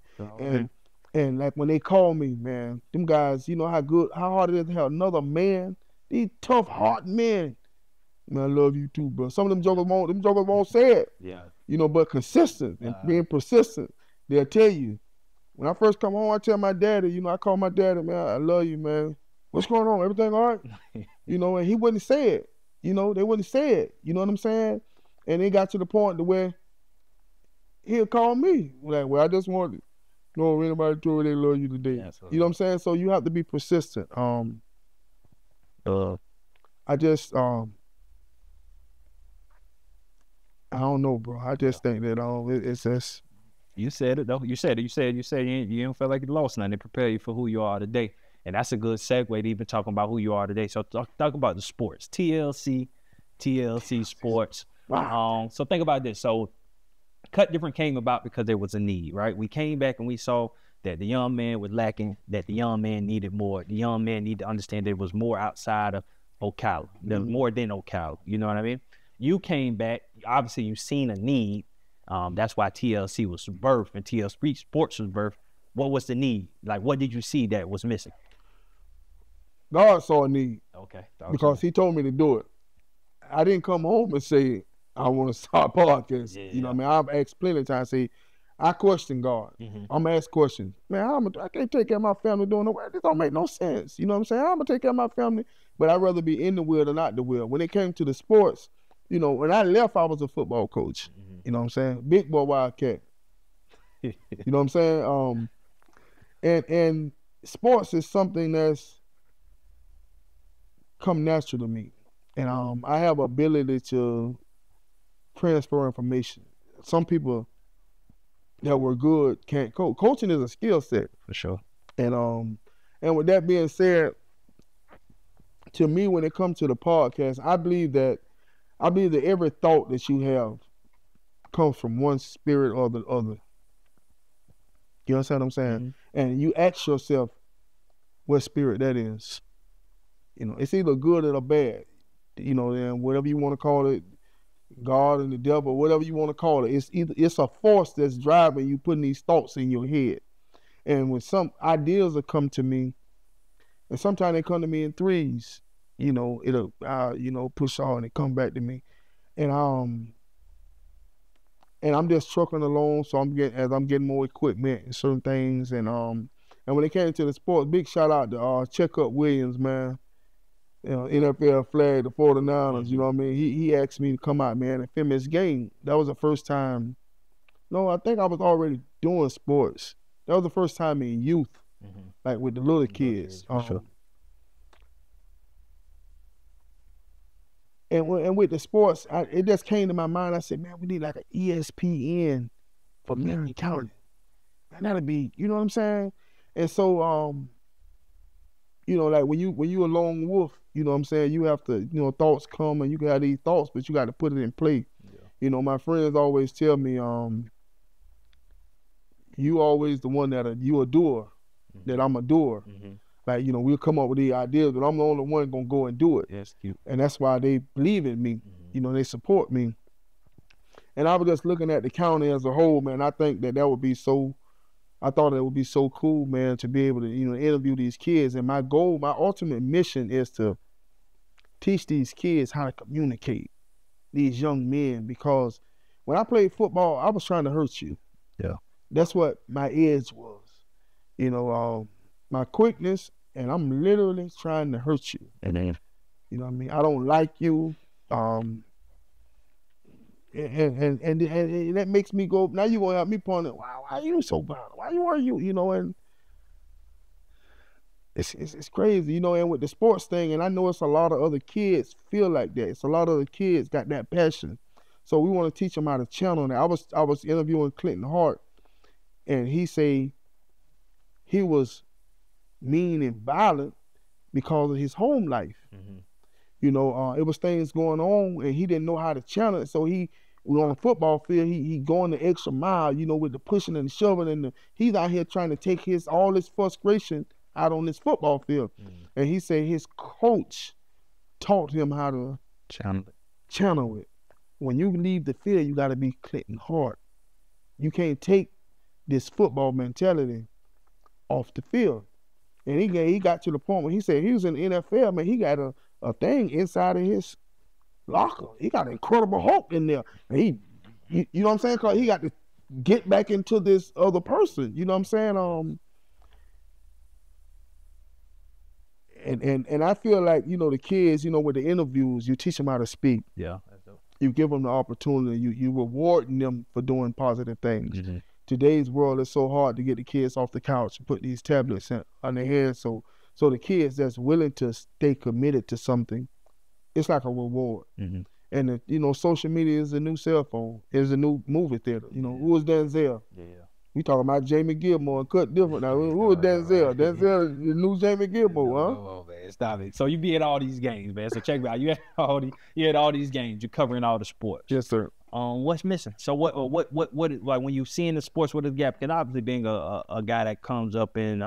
And like when they call me, man, them guys, you know how hard it is to have another man, these tough, hard men. Man, I love you too, bro. Some of them jokers won't say it. Yeah. You know, but consistent and being persistent, they'll tell you. When I first come home, I tell my daddy, you know, I call my daddy, man, I love you, man. What's going on? Everything all right? You know, and he wouldn't say it. You know, they wouldn't say it. You know what I'm saying? And it got to the point to where he'll call me. Like, well, I just want to know if anybody told you they love you today. Yeah, you know what I'm saying? So you have to be persistent. I just, I don't know, bro. I just think that it's just. You said it though. You said you don't feel like you lost nothing. They prepare you for who you are today, and that's a good segue to even talking about who you are today. So talk about the sports, TLC sports. Wow. So think about this. So Cut Different came about because there was a need, right? We came back and we saw that the young man was lacking, that the young man needed more. The young man needed to understand there was more outside of Ocala. There was more than Ocala. You know what I mean? You came back. Obviously, you've seen a need. That's why TLC was birthed and TLC Sports was birthed. What was the need? Like, what did you see that was missing? God saw a need. Okay. Because he told me to do it. I didn't come home and say, I want to start podcast. Yeah, you know what I mean? I've asked plenty of times, say, I question God. I'm going to ask questions. Man, I can't take care of my family doing no way. This don't make no sense. You know what I'm saying? I'm going to take care of my family, but I'd rather be in the will than not the will. When it came to the sports, you know, when I left, I was a football coach. You know what I'm saying? Big boy Wildcat. You know what I'm saying? And sports is something that's come natural to me. And I have ability to transfer information. Some people that were good can't coach. Coaching is a skill set. For sure. And with that being said, to me, when it comes to the podcast, I believe that every thought that you have comes from one spirit or the other. You understand what I'm saying? And you ask yourself what spirit that is. You know, it's either good or bad. You know, and whatever you want to call it, God and the devil, whatever you want to call it, it's a force that's driving you, putting these thoughts in your head. And when some ideas will come to me, and sometimes they come to me in threes, you know, it'll push on and come back to me. And I'm just trucking along, so I'm getting more equipment and certain things. And when it came to the sports, big shout out to Checkup Williams, man. You know, NFL flag, the 49ers, you know what I mean? He asked me to come out, man, and film his game. That was the first time. No, I think I was already doing sports. That was the first time in youth, like with the little kids. Sure. And with the sports, it just came to my mind. I said, man, we need like an ESPN for Marion County. And that'd be, you know what I'm saying? And so, you know, like when you a lone wolf, You know what I'm saying? You have to, thoughts come and you got these thoughts, but you got to put it in play. Yeah. My friends always tell me, you always the one you a doer, that I'm a doer. Like, we'll come up with these ideas, but I'm the only one gonna go and do it. That's cute. And that's why they believe in me. They support me. And I was just looking at the county as a whole, man. I think that would be I thought it would be so cool, man, to be able to, interview these kids. And my goal, my ultimate mission is to teach these kids how to communicate, these young men, because when I played football, I was trying to hurt you. Yeah. That's what my edge was. My quickness, and I'm literally trying to hurt you. And then, you know what I mean? I don't like you. And that makes me go, now you're gonna have me pointing, wow, why are you so bad? Why are you? And it's crazy, and with the sports thing, and I know it's a lot of other kids feel like that. It's a lot of other kids got that passion. So we want to teach them how to channel that. I was interviewing Clinton Hart, and he say he was mean and violent because of his home life. It was things going on, and he didn't know how to channel it. So on the football field, he going the extra mile, with the pushing and the shoving, and he's out here trying to take all his frustration out on this football field. And he said his coach taught him how to channel it. When you leave the field, you got to be Clinton Hart. You can't take this football mentality off the field. And he got to the point where he said he was in the NFL, man. He got a thing inside of his locker. He got Incredible Hulk in there. And you know what I'm saying? Because he got to get back into this other person. You know what I'm saying? And I feel like, the kids, with the interviews, you teach them how to speak. Yeah, that's dope. You give them the opportunity. You rewarding them for doing positive things. Today's world is so hard to get the kids off the couch and put these tablets on their hands. So the kids that's willing to stay committed to something, it's like a reward. And social media is the new cell phone. It's a new movie theater. Who was Denzel? Yeah. We talking about Jamie Gilmore and cut different now. Who was Denzel? Denzel, the new Jamie Gilmore, huh? Oh, man, stop it. So you be at all these games, man. So check me out. You had all these games. You're covering all the sports. Yes, sir. What's missing? So what like when you see in the sports, what is the gap? Because obviously being a guy that comes up in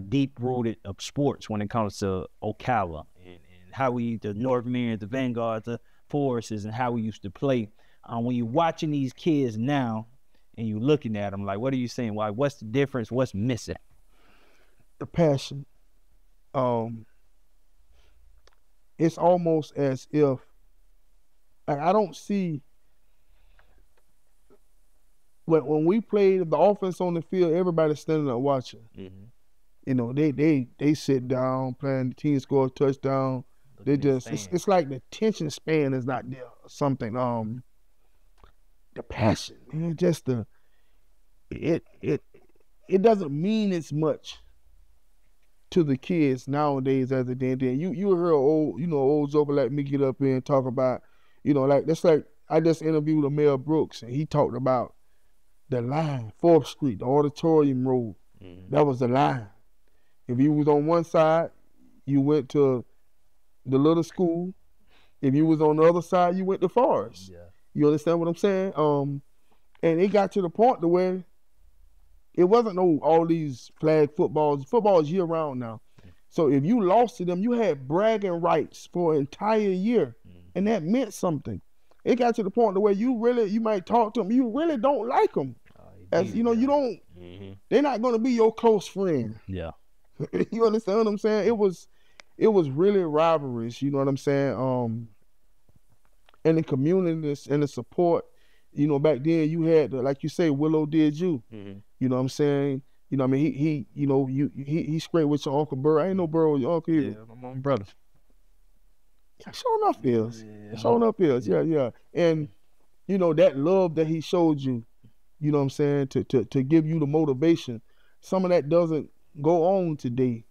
deep rooted of sports when it comes to Ocala and how the North Marions, the Vanguards, the Forests, and how we used to play. When you're watching these kids now and you're looking at them, like, what are you saying? Like, what's the difference? What's missing? The passion. It's almost as if I don't see. When we played the offense on the field, everybody's standing up watching. They sit down, playing, the team score a touchdown. They just it's like the attention span is not there or something. The passion, man, just it doesn't mean as much to the kids nowadays as it did then. You hear old joker like me get up here and talk about, that's like I just interviewed Mel Brooks and he talked about the line, 4th Street, the Auditorium Road. That was the line. If you was on one side, you went to the little school. If you was on the other side, you went to Forest. Yeah. You understand what I'm saying? And it got to the point to where it wasn't all these flag footballs. Football is year round now. So if you lost to them, you had bragging rights for an entire year. And that meant something. It got to the point to where you might talk to them, you really don't like them. You don't. They're not going to be your close friend. Yeah. You understand what I'm saying? It was really rivalries. You know what I'm saying? And the community and the support. Back then you had like you say, Willow did you. You know what I'm saying? I mean, he scraped with your Uncle Burr. I ain't no Burr with your uncle either. Yeah, my mom brother. Yeah, showing up is. Showing up is. Yeah. And that love that he showed you. You know what I'm saying? To give you the motivation. Some of that doesn't go on today.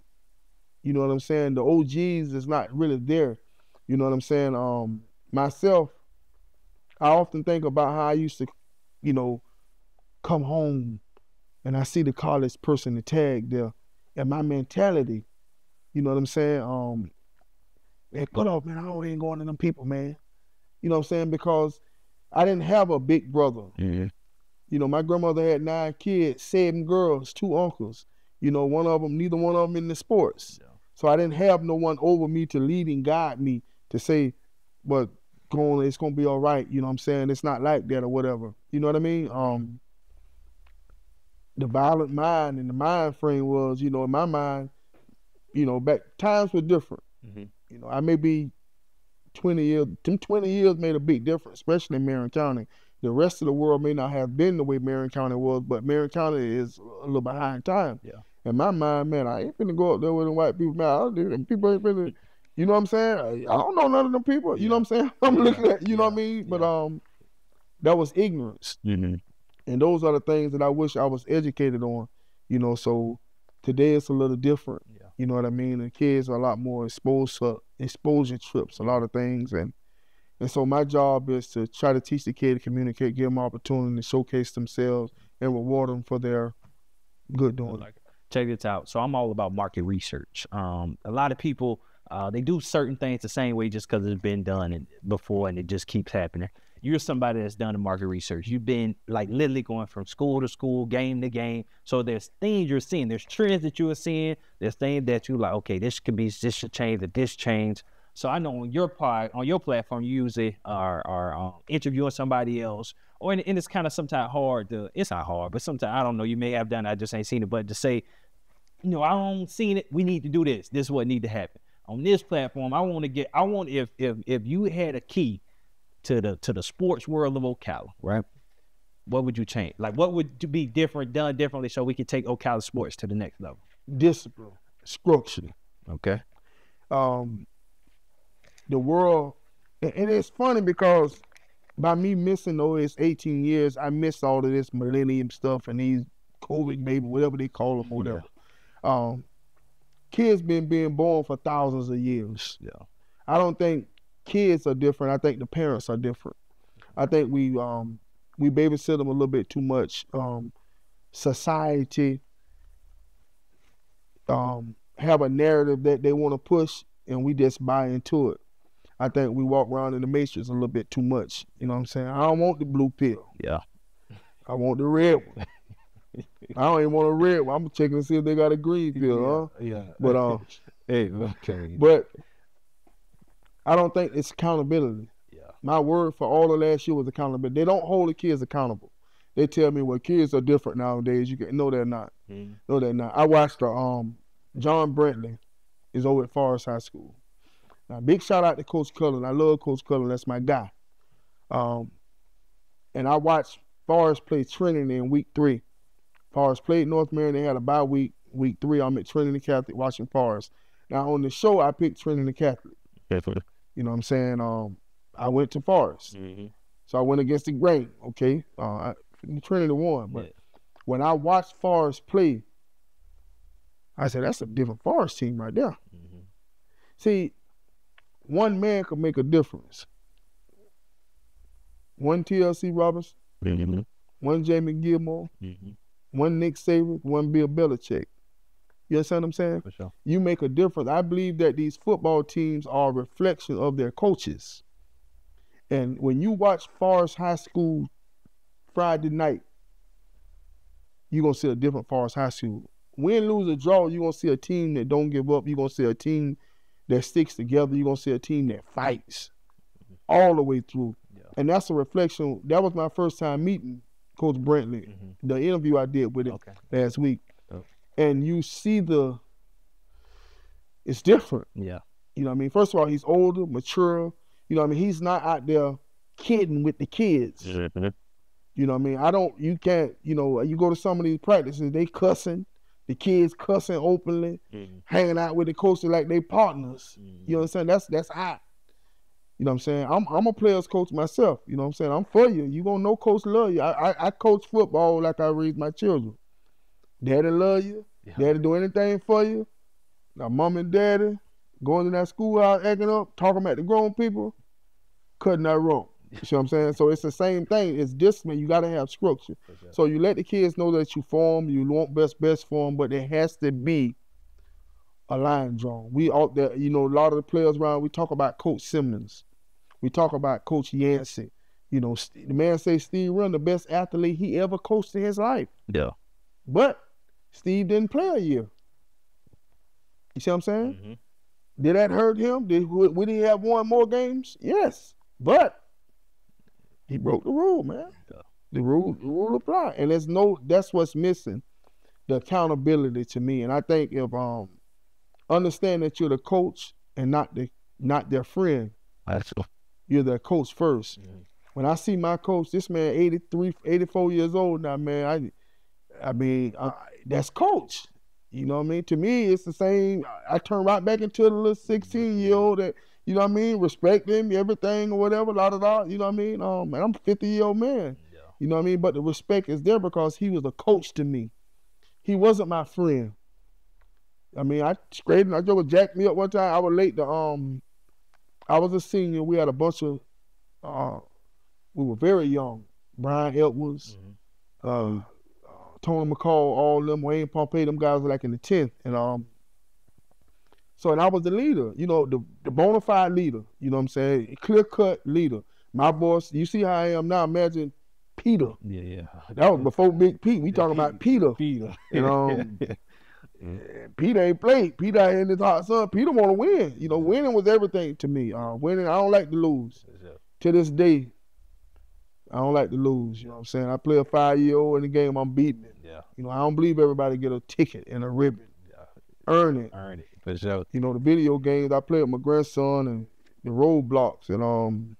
You know what I'm saying? The OGs is not really there. You know what I'm saying? Myself, I often think about how I used to, come home and I see the college person, the tag there, and my mentality, you know what I'm saying? They cut off, man. I ain't going to them people, man. You know what I'm saying? Because I didn't have a big brother. Mm-hmm. You know, my grandmother had 9 kids, 7 girls, 2 uncles. You know, neither one of them in the sports. Yeah. So I didn't have no one over me to lead and guide me to say, but it's gonna be all right. You know what I'm saying? It's not like that or whatever. You know what I mean? The violent mind and the mind frame was, you know, in my mind, you know, back times were different. Mm-hmm. You know, I may be 20 years, them 20 years made a big difference, especially in Marion County. The rest of the world may not have been the way Marion County was, but Marion County is a little behind time. Yeah. In my mind, man, I ain't finna go up there with them white people, man. People ain't finna, you know what I'm saying? I don't know none of them people, you know what I'm saying? I'm looking at, you know what I mean? But that was ignorance. Mm-hmm. And those are the things that I wish I was educated on, you know, so today it's a little different. Yeah. You know what I mean? The kids are a lot more exposed to exposure trips, a lot of things. And so my job is to try to teach the kid to communicate, give them opportunity to showcase themselves and reward them for their good doing. Check this out. So I'm all about market research. A lot of people, they do certain things the same way just because it's been done before and it just keeps happening. You're somebody that's done the market research. You've been like literally going from school to school, game to game. So there's things you're seeing. There's trends that you are seeing. There's things that you like, okay, this should change, or this change. So I know on your platform, you usually are interviewing somebody else, and it's kind of sometimes hard it's not hard, but sometimes, I don't know, you may have done it, I just ain't seen it, but to say, you know, I don't seen it, we need to do this. This is what need to happen. On this platform, if you had a key to the sports world of Ocala, right? What would you change? Like, what would be done differently so we could take Ocala sports to the next level? Discipline, structure. Okay. The world, and it's funny because by me missing those 18 years, I missed all of this millennium stuff and these COVID baby, whatever they call them, whatever. Yeah. Kids been being born for thousands of years. Yeah. I don't think kids are different. I think the parents are different. I think we babysit them a little bit too much. Society have a narrative that they want to push, and we just buy into it. I think we walk around in the matrix a little bit too much. You know what I'm saying? I don't want the blue pill. Yeah. I want the red one. I don't even want a red one. I'm checking to see if they got a green pill, huh? Yeah. But hey, okay. But I don't think it's accountability. Yeah. My word for all of last year was accountability. They don't hold the kids accountable. They tell me, well, kids are different nowadays. No, they're not. No, they're not. I watched John Brentley is over at Forest High School. Now, big shout out to Coach Cullen. I love Coach Cullen. That's my guy. And I watched Forest play Trinity in week 3. Forest played North Marion. They had a bye week. Week 3, I'm at Trinity Catholic watching Forest. Now, on the show, I picked Trinity Catholic. You know what I'm saying? I went to Forest. Mm-hmm. So I went against the grain, okay? Trinity won. But when I watched Forest play, I said, that's a different Forest team right there. Mm-hmm. See, one man could make a difference. One TLC Robinson, Mm-hmm. one Jamie Gilmore, Mm-hmm. one Nick Saban, one Bill Belichick. You understand what I'm saying? For sure. You make a difference. I believe that these football teams are a reflection of their coaches. And when you watch Forest High School Friday night, you're going to see a different Forest High School. Win, lose, or draw, you're going to see a team that don't give up. You're going to see a team that sticks together. You're going to see a team that fights all the way through. Yeah. And that's a reflection. That was my first time meeting Coach Brentley, the interview I did with him last week. Oh. And you see it's different. Yeah. You know what I mean? First of all, he's older, mature. You know what I mean? He's not out there kidding with the kids. Mm-hmm. You know what I mean? you can't, you go to some of these practices, they cussing, the kids cussing openly, hanging out with the coaches like they partners. You know what I'm saying? That's hot. You know what I'm saying? I'm a player's coach myself. You know what I'm saying? I'm for you. You gonna know coach love you. I coach football like I raise my children. Daddy love you. Yeah. Daddy do anything for you. Now mom and daddy going to that schoolhouse, acting up, talking about the grown people, cutting that rope. You see what I'm saying? So it's the same thing. It's discipline. You got to have structure. Sure. So you let the kids know that you form, you want best for them, but there has to be a line drawn. We out there, you know, a lot of the players around, we talk about Coach Simmons. We talk about Coach Yancey. You know, the man say Steve Run, the best athlete he ever coached in his life. Yeah. But Steve didn't play a year. You see what I'm saying? Mm-hmm. Did that hurt him? Would he have won more games? Yes. But he broke the rule, man. Yeah. The rule apply. And that's what's missing. The accountability to me. And I think if understand that you're the coach and not their friend. You're their coach first. Mm-hmm. When I see my coach, this man 83, 84 years old now, man, I mean, that's coach. You know what I mean? To me, it's the same. I turn right back into the little 16-year-old that, you know what I mean, respect him, everything or whatever, you know what I mean? Man, I'm a 50-year-old man. Yeah. You know what I mean? But the respect is there because he was a coach to me. He wasn't my friend. I mean, I just jacked me up one time. I was late to, I was a senior. We had a bunch of, we were very young. Brian Edwards, mm-hmm. Tony McCall, all them, Wayne Pompey, them guys were like in the 10th. And I was the leader, you know, the bona fide leader, you know what I'm saying? Clear-cut leader. My boss, you see how I am now, imagine Peter. Yeah. That was before Big Pete. We talking about Peter. And Peter ain't played. Peter ain't in his hot son. Peter want to win. You know, winning was everything to me. Winning, I don't like to lose. To this day, I don't like to lose. You know what I'm saying? I play a 5-year-old in the game, I'm beating it. Yeah. You know, I don't believe everybody get a ticket and a ribbon. Yeah. Earn it, for sure. You know, the video games, I play with my grandson and the roadblocks. And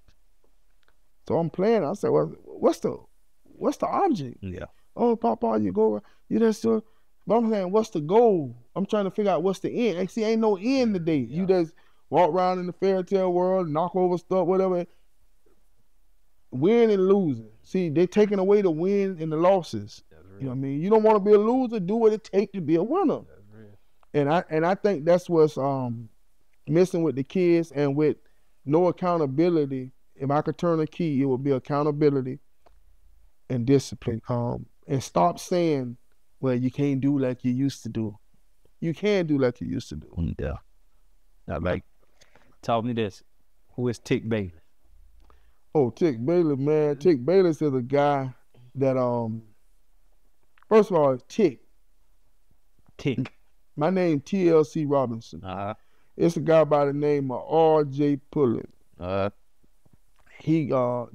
so I'm playing. I said, well, what's the object? Yeah. Oh, Papa, you go, you just but I'm saying, what's the goal? I'm trying to figure out what's the end. See, ain't no end today. Yeah. You just walk around in the fairy tale world, knock over stuff, whatever. Win and losing. See, they taking away the wins and the losses. You know what I mean? You don't want to be a loser. Do what it takes to be a winner. And I think that's what's missing with the kids and with no accountability. If I could turn a key, it would be accountability and discipline. And stop saying, well, you can't do like you used to do. You can do like you used to do. Yeah. Now, like, tell me this. Who is Tick Bailey? Oh, Tick Bailey, man. Tick Bailey is a guy that, first of all, Tick. My name, TLC Robinson. Uh-huh. It's a guy by the name of R.J. Pullen. Uh-huh. He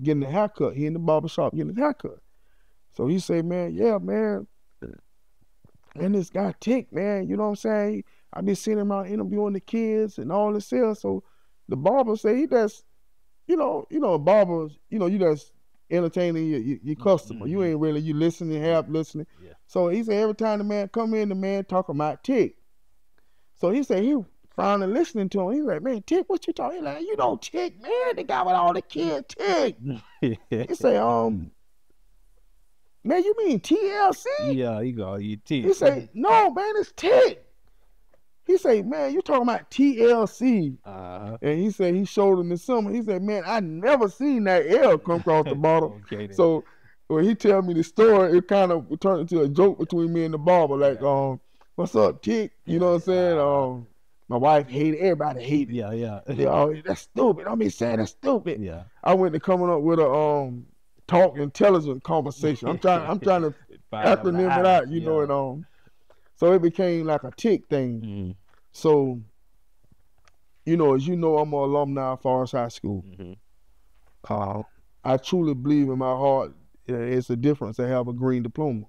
getting a haircut. He in the barbershop getting a haircut. So he say, man, yeah, man. And this guy Tick, man, you know what I'm saying? I be seeing him out interviewing the kids and all this stuff. So the barber say he does, you know, barbers, you just entertaining your customer. Mm-hmm. You ain't really, you listening, half listening. Yeah. So he said every time the man come in, the man talk about Tick. So he said he finally listening to him. He's like, man, Tick, what you talking? He's like, you know Tick, man, the guy with all the kids, Tick. He say, man, you mean TLC? Yeah, you go, you Tick. He say, no, man, it's Tick. He say, man, you talking about TLC. Uh-huh. And he said he showed him the summer. He said, man, I never seen that L come across the bottom. Okay, so when he tell me the story, it kind of turned into a joke between me and the barber. Like, what's up, Tick? You know what I'm saying? My wife hated it. Everybody hated it. Yeah. That's stupid. I mean, saying that's stupid. Yeah. I went to coming up with a talk intelligent conversation. I'm trying to acronym it out, you know, and so it became like a Tick thing. Mm-hmm. So, you know, as you know, I'm an alumni of Forest High School. Mm-hmm. I truly believe in my heart it's a difference to have a green diploma.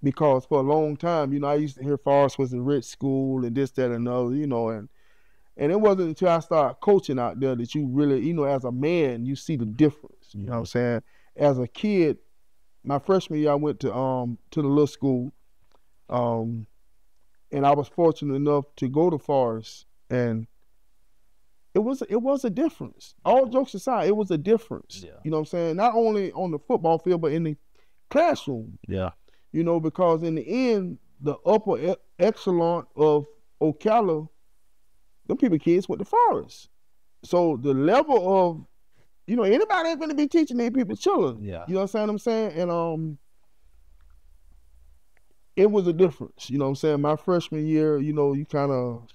Because for a long time, you know, I used to hear Forest was a rich school and this, that, and another, you know, and it wasn't until I started coaching out there that you really, you know, as a man, you see the difference. You know what I'm saying? As a kid, my freshman year, I went to the little school, and I was fortunate enough to go to Forest, and it was a difference. All jokes aside, it was a difference. Yeah. You know what I'm saying? Not only on the football field, but in the classroom. Yeah. You know, because in the end, the upper echelon of Ocala, them people kids went to Forest. So the level of, you know, anybody ain't gonna be teaching these people children. Yeah. You know what I'm saying? And it was a difference. You know what I'm saying? My freshman year, you know, you kind of,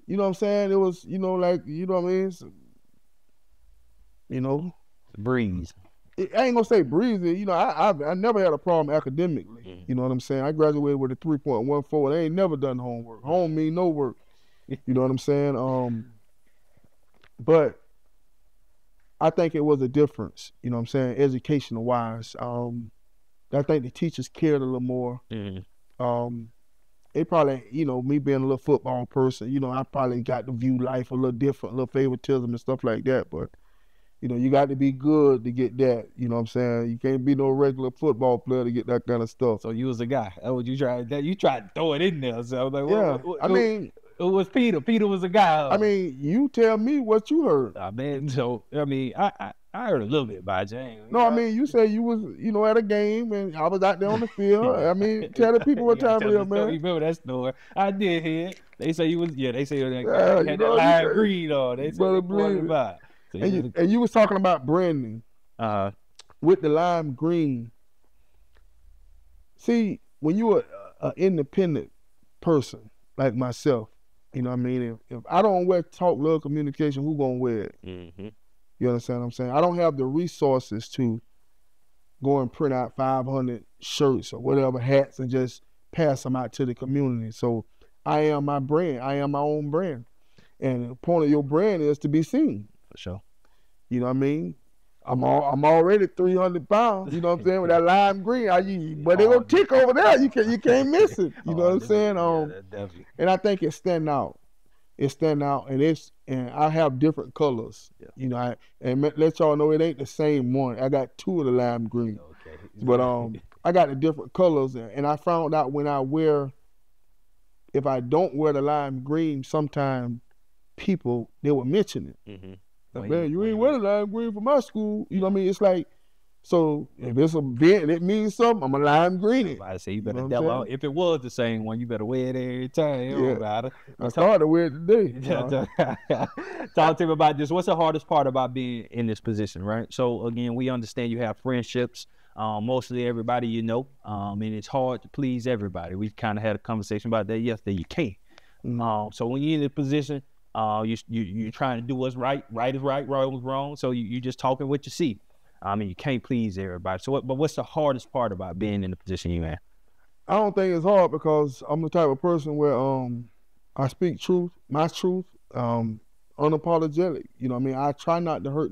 you know what I'm saying? It was, you know, like, you know what I mean? You know, Breeze. I ain't gonna say breezy. You know, I never had a problem academically. You know what I'm saying? I graduated with a 3.14. I ain't never done homework. Home mean no work. You know what I'm saying? But I think it was a difference. You know what I'm saying? Educational wise, I think the teachers cared a little more. They probably, you know, me being a little football person, you know, I probably got to view life a little different, a little favoritism and stuff like that. But you know, you got to be good to get that. You know what I'm saying? You can't be no regular football player to get that kind of stuff. So you was a guy. That what you tried. You tried to throw it in there. So I was like, yeah. I mean, it was Peter. Peter was a guy. I mean, you tell me what you heard. Man, so I mean, I heard a little bit about James. No, I mean, you said you was, you know, at a game and I was out there on the field. I mean, tell the people what time it is, man. You remember that story? I did hear it. They say you was, they say you had that lime green on. They said you brought it by. So and you was talking about branding with the lime green. See, when you're an independent person like myself, you know what I mean? If I don't wear talk, love, communication, who gonna wear it? You understand what I'm saying? I don't have the resources to go and print out 500 shirts or whatever, hats, and just pass them out to the community. So I am my brand. I am my own brand. And the point of your brand is to be seen. For sure. You know what I mean? I'm already 300 pounds, you know what I'm saying, with that lime green. But they're gonna tick over there. You can't miss it. You know what I'm saying? And I think it stand out. It stand out, and I have different colors. Yeah. You know, and let y'all know it ain't the same one. I got two of the lime green. Okay. But I got the different colors, and I found out when if I don't wear the lime green, sometimes people, they will mention it. Like, man, you ain't wear the lime green for my school. You know what I mean? It's like, so if it's a event, it means something, I'm a lime green it. I say you better if it was the same one, you better wear it every time. I started to wear it today. Talk to me about this. What's the hardest part about being in this position, right? So again, we understand you have friendships, mostly everybody you know, and it's hard to please everybody. We kind of had a conversation about that yesterday. You can't. So when you're in the position, you're trying to do what's right. Right is right, wrong is wrong. So you just talking what you see. I mean, you can't please everybody. So, but what's the hardest part about being in the position you're in? I don't think it's hard because I'm the type of person where I speak truth, my truth, unapologetic. You know what I mean? I try not to hurt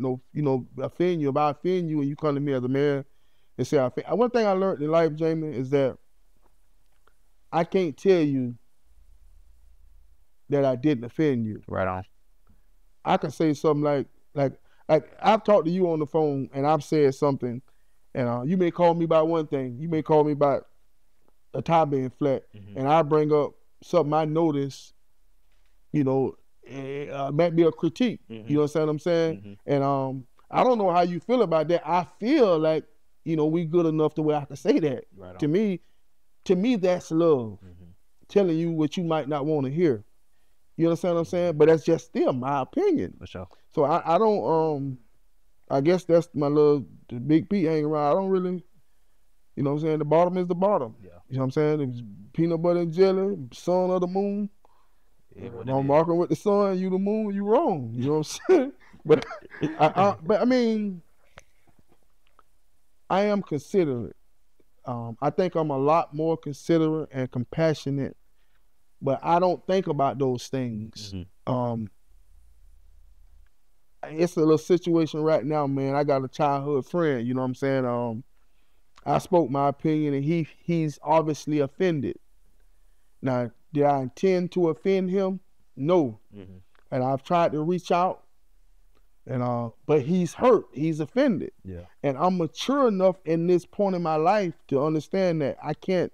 offend you. If I offend you and you come to me as a man and say I offend. One thing I learned in life, Jamie, is that I can't tell you that I didn't offend you. Right on. I can say something like I've talked to you on the phone and I've said something, and you may call me about one thing. You may call me about a tie being flat, and I bring up something I noticed, you know, might be a critique. You understand what I'm saying? And I don't know how you feel about that. I feel like, you know, we good enough to where I can say that. Right to me, that's love. Telling you what you might not want to hear. You understand what I'm saying? But that's just still my opinion. For sure. So I don't, I guess that's my little Big P hanging around. I don't really, you know what I'm saying? The bottom is the bottom. Yeah. You know what I'm saying? It's peanut butter and jelly, sun or the moon. Yeah, I'm marking with the sun, you the moon, you wrong. You know what I'm saying? But I mean, I am considerate. I think I'm a lot more considerate and compassionate, but I don't think about those things. It's a little situation right now, man. I got a childhood friend, you know what I'm saying? I spoke my opinion and he's obviously offended. Now, did I intend to offend him? No. And I've tried to reach out, and but he's hurt. He's offended. Yeah. And I'm mature enough in this point in my life to understand that I can't,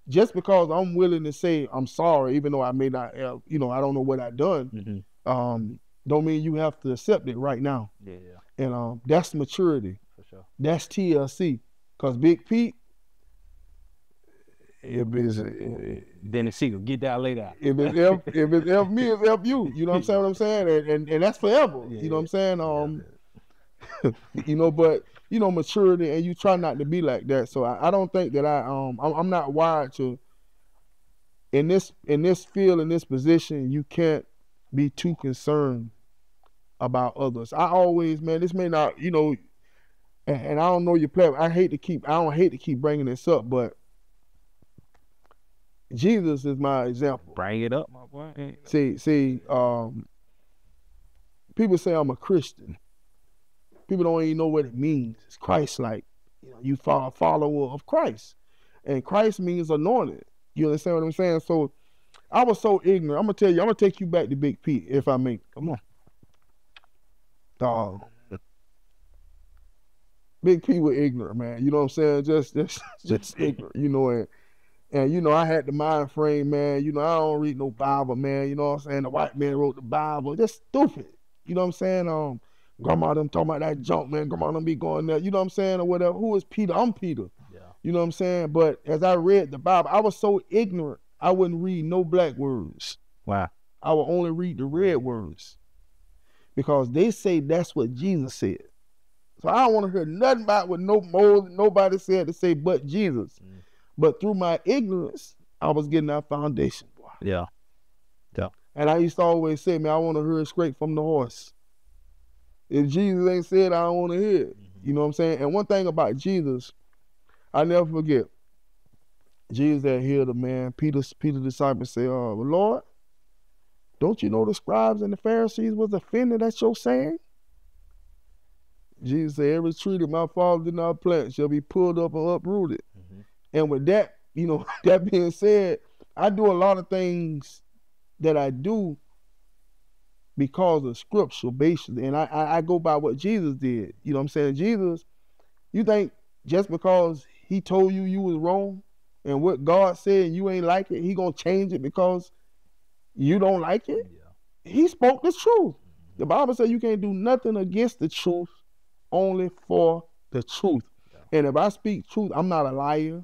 just because I'm willing to say I'm sorry, even though I may not have, you know, I don't know what I've done, don't mean you have to accept it right now. Yeah. And that's maturity. For sure. That's TLC. Because Big Pete, then it's Seagull. Get that laid out. If it's F me, it's F you. You know what I'm saying? And that's forever. Yeah, you know what I'm saying? You know, but maturity, and you try not to be like that. So I don't think that I'm not wired to in this field, in this position. You can't be too concerned about others. I always, man, this may not, and I don't know your platform. I don't hate to keep bringing this up, but Jesus is my example. Bring it up, my boy. See, people say I'm a Christian. People don't even know what it means. It's Christ-like. You are a follower of Christ. And Christ means anointed. You understand what I'm saying? So I was so ignorant. I'm going to take you back to Big P, if I may. Come on. Dog. Big P was ignorant, man. You know what I'm saying? Just ignorant, and I had the mind frame, man. I don't read no Bible, man. You know what I'm saying? The white man wrote the Bible. Just stupid. You know what I'm saying? Grandma them talking about that junk, man. Grandma them be going there. You know what I'm saying? Or whatever. Who is Peter? I'm Peter. Yeah. You know what I'm saying? But as I read the Bible, I was so ignorant, I wouldn't read no black words. Wow. I would only read the red words. Because they say that's what Jesus said. So I don't want to hear nothing about what nobody said to say but Jesus. Mm. But through my ignorance, I was getting that foundation, boy. Yeah. Yeah. And I used to always say, man, I want to hear it straight from the horse. If Jesus ain't said, I don't want to hear it. Mm-hmm. You know what I'm saying? And one thing about Jesus, I never forget. Jesus had healed a man. Peter's disciple said, well, Lord, don't you know the scribes and the Pharisees was offended at your saying? Jesus said, every tree that my Father did not plant shall be pulled up and uprooted. Mm-hmm. And with that, that being said, I do a lot of things that I do because of scripture, basically. And I go by what Jesus did. You know what I'm saying? Jesus, you think just because he told you was wrong and what God said and you ain't like it, he gonna change it because you don't like it? Yeah. He spoke the truth. Mm-hmm. The Bible says you can't do nothing against the truth, only for the truth. Yeah. And if I speak truth, I'm not a liar. Mm-hmm.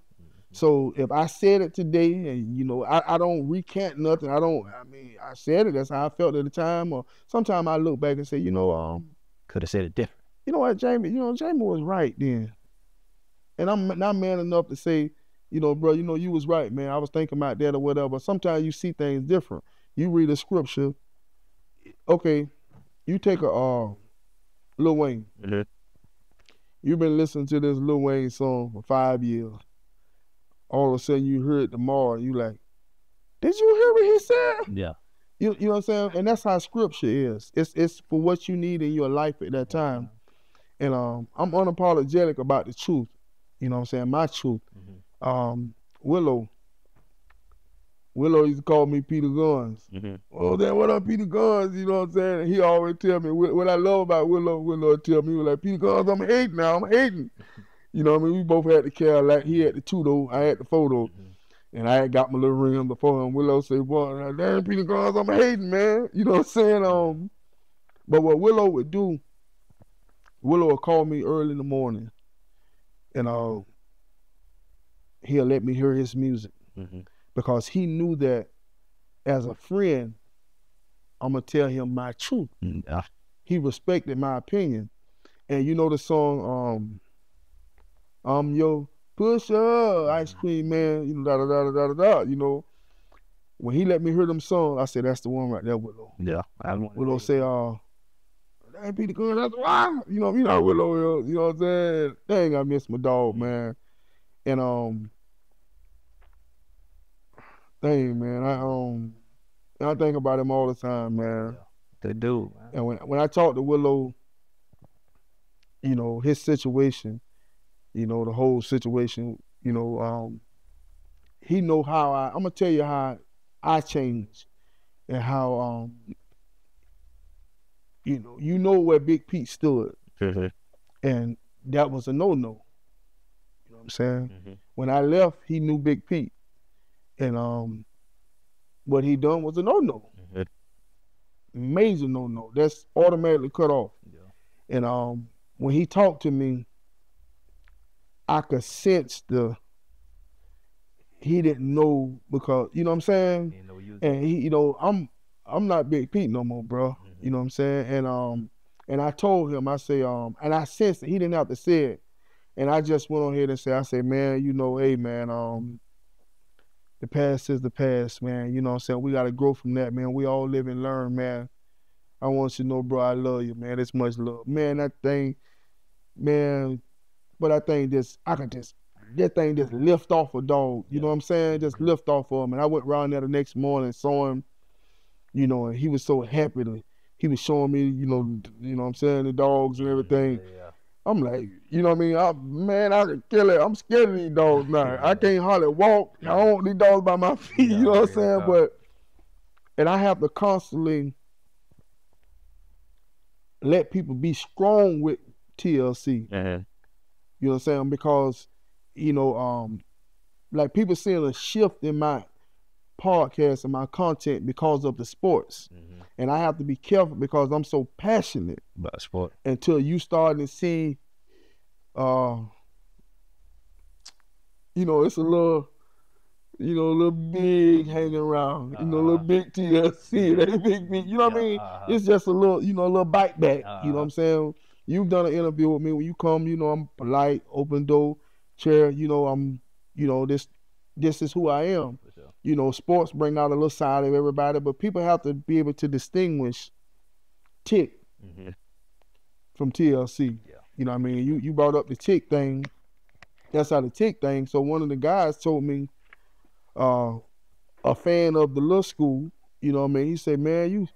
So if I said it today and, I don't recant nothing. I said it. That's how I felt at the time. Or sometimes I look back and say, could have said it different. You know what, Jamie? Jamie was right then. And I'm not man enough to say, bro, you was right, man. I was thinking about that or whatever. Sometimes you see things different. You read a scripture. Okay, you take a Lil Wayne. Mm-hmm. You've been listening to this Lil Wayne song for 5 years. All of a sudden you hear it tomorrow and you like, did you hear what he said? Yeah. You know what I'm saying? And that's how scripture is. It's for what you need in your life at that time. And I'm unapologetic about the truth. You know what I'm saying? My truth. Mm-hmm. Willow used to call me Peter Guns. Mm-hmm. Oh, then what up, Peter Guns? You know what I'm saying? And he always tell me, what I love about Willow tell me, he was like, Peter Guns, I'm hating now, I'm hating. You know what I mean? We both had the Cadillac. He had the 2-door, I had the 4-door. Mm-hmm. And I had got my little rim before him. Willow said, boy, damn, Peter Guns, I'm hating, man. You know what I'm saying? But what Willow would do, Willow would call me early in the morning. And he'll let me hear his music. Mm-hmm. Because he knew that as a friend, I'm going to tell him my truth. Yeah. He respected my opinion. And you know the song, I'm your pusher, ice cream man, da-da-da-da-da-da. When he let me hear them songs, I said, that's the one right there, Willow. Yeah. Willow say, that ain't Peter Gunn, that's why. You know Willow is, you know what I'm saying? Dang, I miss my dog, man. And dang, man, I think about him all the time, man. Yeah. Good dude, man. And when I talk to Willow, his situation, the whole situation, he know how I'm gonna tell you how I changed and how where Big Pete stood. Mm-hmm. And that was a no-no. You know what I'm saying? Mm-hmm. When I left, he knew Big Pete. And what he done was a no-no. Mm-hmm. Major no-no. That's automatically cut off. Yeah. And when he talked to me, I could sense he didn't know, because, you know what I'm saying? And he, I'm not Big Pete no more, bro. Mm-hmm. You know what I'm saying? And And I told him, I say, and I sensed it. He didn't have to say it. And I just went on here and I say, man, hey, man, the past is the past, man. You know what I'm saying? We got to grow from that, man. We all live and learn, man. I want you to know, bro, I love you, man. It's much love. Man, that thing, man, but I think that thing just lift off a dog. You know what I'm saying? Just lift off of him. And I went around there the next morning and saw him, and he was so happy. He was showing me, you know what I'm saying, the dogs and everything. Yeah. I'm like, you know what I mean? I could kill it. I'm scared of these dogs now. I can't hardly walk. I don't want these dogs by my feet. You know what I'm saying? And I have to constantly let people be strong with TLC. Uh-huh. You know what I'm saying? Because, like people seeing a shift in my podcast and my content because of the sports. Mm-hmm. And I have to be careful because I'm so passionate about sport. Until you start to see, it's a little big hanging around, a little big TLC, that big, you know what I mean? It's just a little, a little bite back, you know what I'm saying? You've done an interview with me. When you come, I'm polite, open door, chair, this is who I am. Sure. Sports bring out a little side of everybody, but people have to be able to distinguish Tick from TLC. Yeah. You know what I mean? You brought up the Tick thing. That's how the Tick thing. So one of the guys told me, a fan of the little school, you know what I mean? He said, man, you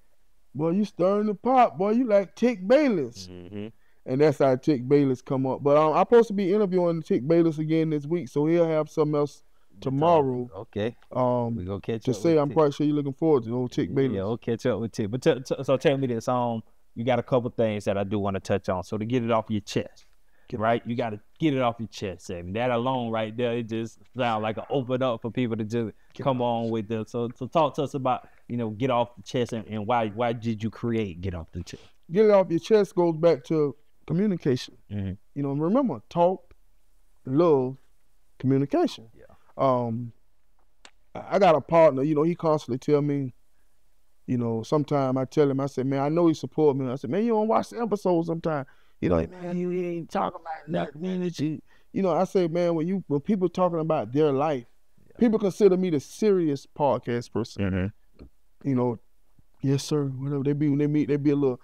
stirring the pot, boy, you like Tick Bayless. Mm-hmm. And that's how Tick Bayless come up. But I'm supposed to be interviewing Tick Bayless again this week, so he'll have something else tomorrow. Okay. We're gonna catch up. To say I'm quite sure you're looking forward to old Tick Bayless. Yeah, we'll catch up with Tick. But so tell me this, you got a couple things that I do want to touch on. So to get it off your chest, right? You got to get it off your chest, Sam. That alone right there, it just sounds like an open up for people to just come on with this. So talk to us about, get off the chest and why did you create Get Off the Chest? Get it off your chest goes back to communication. Mm-hmm. Remember, talk, love, communication. Yeah. I got a partner, he constantly tell me, sometime I tell him, I said, man, I know he support me. I said, man, you don't watch the episode sometime. Like, man, you ain't talking about nothing, man, that you. I say, man, when people talking about their life, people consider me the serious podcast person. Mm-hmm. Yes, sir. Whatever they be when they meet, they be a little.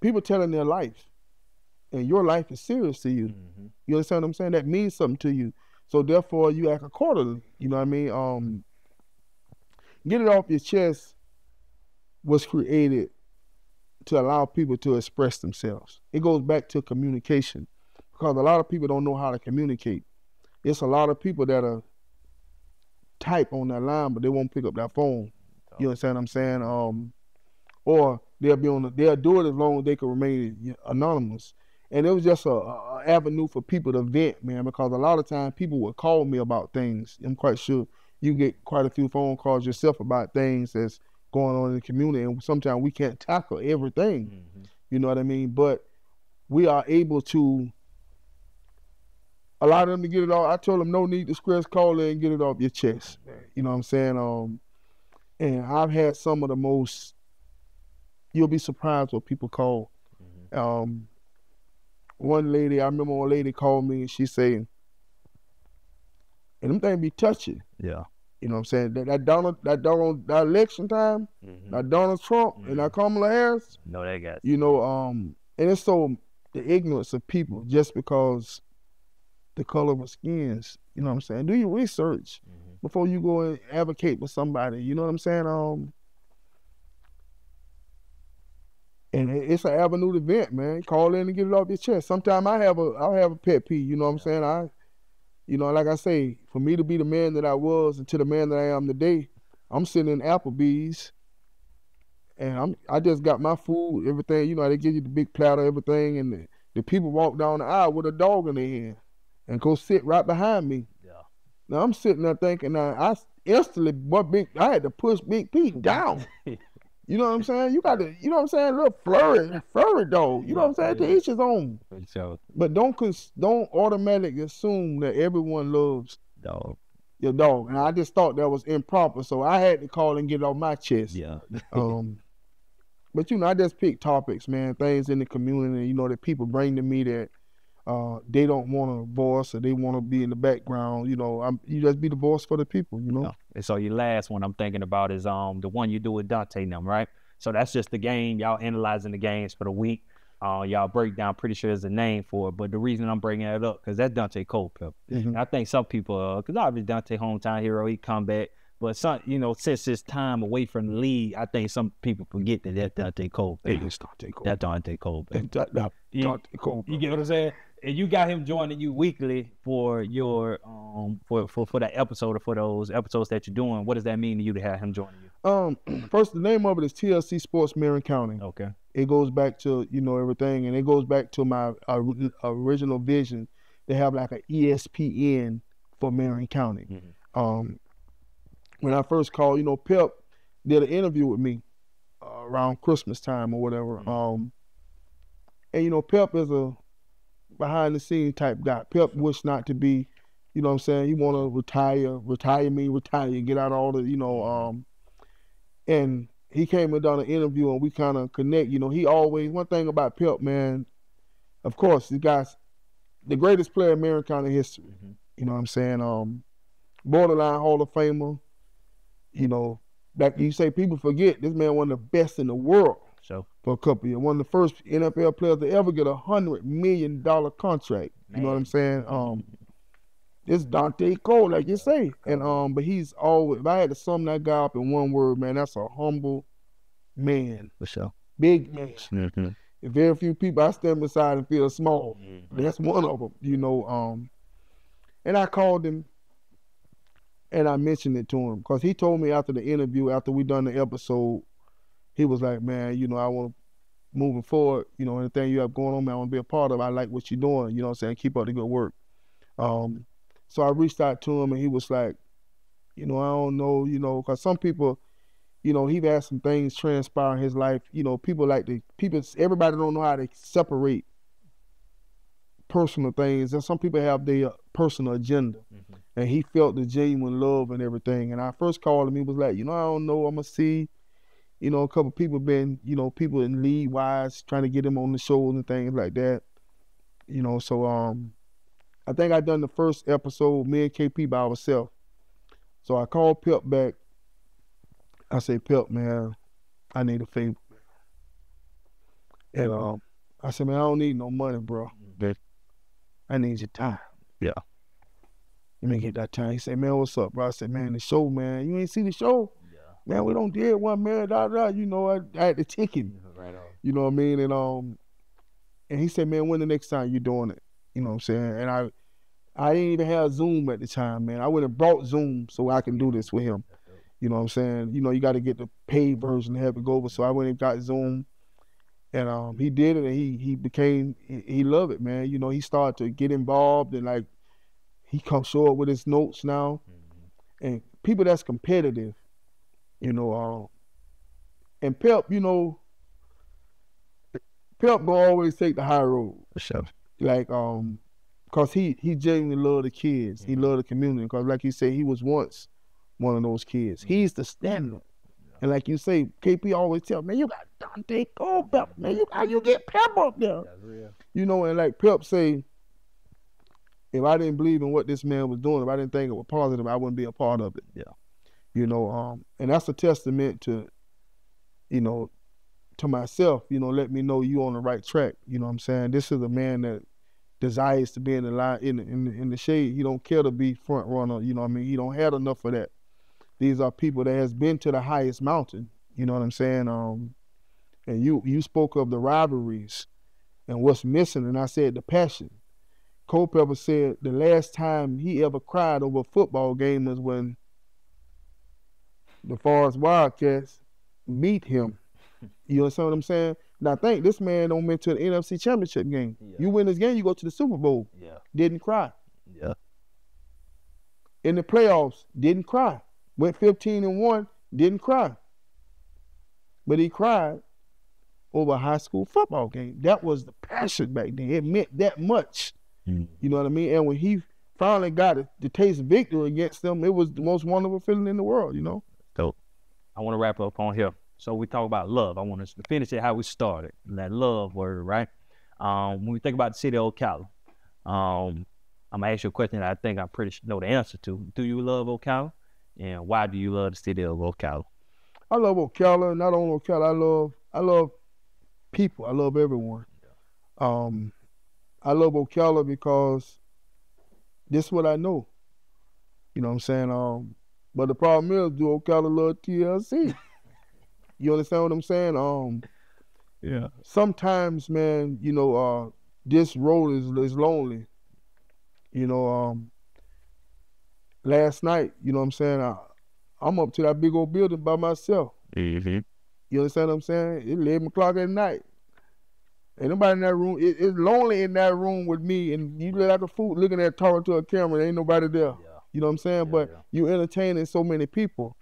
People telling their life, and your life is serious to you. Mm-hmm. You understand what I'm saying? That means something to you. So therefore, you act accordingly. You know what I mean? Get It Off Your Chest was created to allow people to express themselves. It goes back to communication because a lot of people don't know how to communicate. It's a lot of people that are type on that line, but they won't pick up that phone. You understand what I'm saying? Or they'll do it as long as they can remain anonymous. And it was just a avenue for people to vent, man, because a lot of times people would call me about things. I'm quite sure you get quite a few phone calls yourself about things that's going on in the community, and sometimes we can't tackle everything. Mm-hmm. You know what I mean? But we are able to allow them to get it off. I told them no need to stress, call in and get it off your chest. You know what I'm saying? And I've had some of the most, you'll be surprised what people call. Mm-hmm. One lady called me and she said, and them things be touching. Yeah. You know what I'm saying? That election time, that Donald Trump and that Kamala Harris. No, they got. And it's so the ignorance of people just because the color of our skins. You know what I'm saying? Do your research before you go and advocate for somebody. You know what I'm saying? And it's an avenue to vent, man. Call in and get it off your chest. Sometimes I'll have a pet peeve. You know what I'm saying? Like I say, for me to be the man that I was and to the man that I am today, I'm sitting in Applebee's and I just got my food, everything. They give you the big platter, everything, and the people walk down the aisle with a dog in their hand and go sit right behind me. Yeah. Now I'm sitting there thinking, I instantly, I had to push Big Pete down. You know what I'm saying? You got to, you know what I'm saying? A little furry dog. You know what I'm saying? To each his own. But don't automatically assume that everyone loves your dog. And I just thought that was improper, so I had to call and get it off my chest. Yeah. But I just pick topics, man, things in the community, that people bring to me that they don't want a voice or they want to be in the background. You just be the voice for the people. Yeah. And so your last one I'm thinking about is the one you do with Dante and them, right? So that's just the game. Y'all analyzing the games for the week. Y'all break down. Pretty sure there's a name for it, but the reason I'm bringing it up because that's Dante Culpepper. And I think some people, because obviously Dante hometown hero, he come back. But some, since his time away from the league, I think some people forget that that's Dante Culpepper. That's Dante Culpepper. That's Dante Culpepper. Dante Culpepper. You get what I'm saying? And you got him joining you weekly for your for that episode or for those episodes that you're doing. What does that mean to you to have him joining you? First, the name of it is TLC Sports Marion County. Okay. It goes back to everything, and it goes back to my original vision to have like an ESPN for Marion County. When I first called, Pep did an interview with me around Christmas time or whatever. And Pep is a behind the scenes type guy. Pep wished not to be, you know what I'm saying? He want to retire, get out all the, and he came and done an interview and we kind of connect. He always, one thing about Pep, man, of course, the guy's the greatest player in Marion County history. You know what I'm saying? Borderline Hall of Famer. Like you say, people forget, this man one of the best in the world. So for a couple of years. One of the first NFL players to ever get $100 million contract. Man. You know what I'm saying? It's Dante Cole, like you say. And but he's always, if I had to sum that guy up in one word, man, that's a humble man. For sure. Big man. If very few people I stand beside and feel small. That's one of them, And I called him and I mentioned it to him because he told me after the interview, after we done the episode, he was like, man, I want to, moving forward, anything you have going on, man, I want to be a part of. I like what you're doing, you know what I'm saying? Keep up the good work. So I reached out to him and he was like, I don't know, because some people, he's had some things transpire in his life. Everybody don't know how to separate personal things. And some people have their personal agenda. And he felt the genuine love and everything. And I first called him, he was like, I don't know, I'm going to see. A couple people been, people in league wise trying to get him on the shows and things like that. So I think I done the first episode, me and KP by ourselves. So I called Pep back. I said, Pep, man, I need a favor. And I said, man, I don't need no money, bro. I need your time. Yeah. Let me get that time. He said, man, what's up, bro? I said, man, the show, man. You ain't see the show? Man, we don't did one, man, I had the ticket. Right on. You know what I mean? And he said, man, when the next time you doing it? You know what I'm saying? And I didn't even have Zoom at the time, man. I went and brought Zoom so I can do this with him. You know what I'm saying? You got to get the paid version to have it go over. So I went and got Zoom. And he did it and he loved it, man. He started to get involved and like he comes show up with his notes now. And people that's competitive, and Pep, Pep will always take the high road. For sure. Like, cause he genuinely love the kids. He love the community. Cause like you say, he was once one of those kids. He's the standard. And like you say, KP always tell, man, you got Dante Culpepper, man. You get Pep up there. That's real. And like Pep say, if I didn't believe in what this man was doing, if I didn't think it was positive, I wouldn't be a part of it. Yeah. And that's a testament to, to myself, let me know you on the right track. You know what I'm saying? This is a man that desires to be in the line, in the shade. He don't care to be front runner, you know what I mean? He don't have enough of that. These are people that has been to the highest mountain, you know what I'm saying? And you spoke of the rivalries and what's missing, and I said the passion. Culpepper said the last time he ever cried over a football game was when the Forest Wildcats beat him. You understand what I'm saying? And I think this man don't went to the NFC Championship game. Yeah. You win this game, you go to the Super Bowl. Yeah. Didn't cry. Yeah. In the playoffs, didn't cry. Went 15-1, didn't cry. But he cried over a high school football game. That was the passion back then. It meant that much. You know what I mean? And when he finally got to taste victory against them, it was the most wonderful feeling in the world, Dope. I want to wrap up on here. So we talk about love. I want us to finish it how we started. That love word, right? When we think about the city of Ocala, I'm gonna ask you a question that I think I pretty sure know the answer to. Do you love Ocala? And why do you love the city of Ocala? I love Ocala. Not only Ocala, I love people. I love everyone. I love Ocala because this is what I know. You know what I'm saying? But the problem is, do Ocala love TLC? You understand what I'm saying? Yeah. Sometimes, man, this road is lonely. Last night, you know what I'm saying? I'm up to that big old building by myself. Mm-hmm. You understand what I'm saying? It's 11 o'clock at night. Ain't nobody in that room. It's lonely in that room with me, and you look like a fool looking at talking to a camera. There ain't nobody there. Yeah. You know what I'm saying? But you entertaining so many people.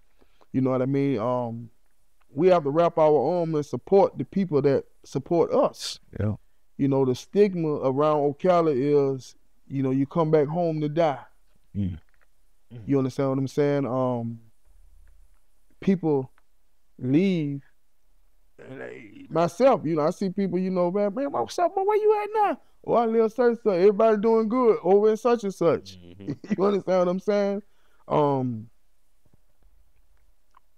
You know what I mean? We have to wrap our arms and support the people that support us. Yeah. The stigma around Ocala is, you come back home to die. Mm. You understand what I'm saying? People leave. Myself, I see people, man, what's up, man, where you at now? Oh, I live such and such. Everybody doing good over in such and such. Mm-hmm. You understand what I'm saying?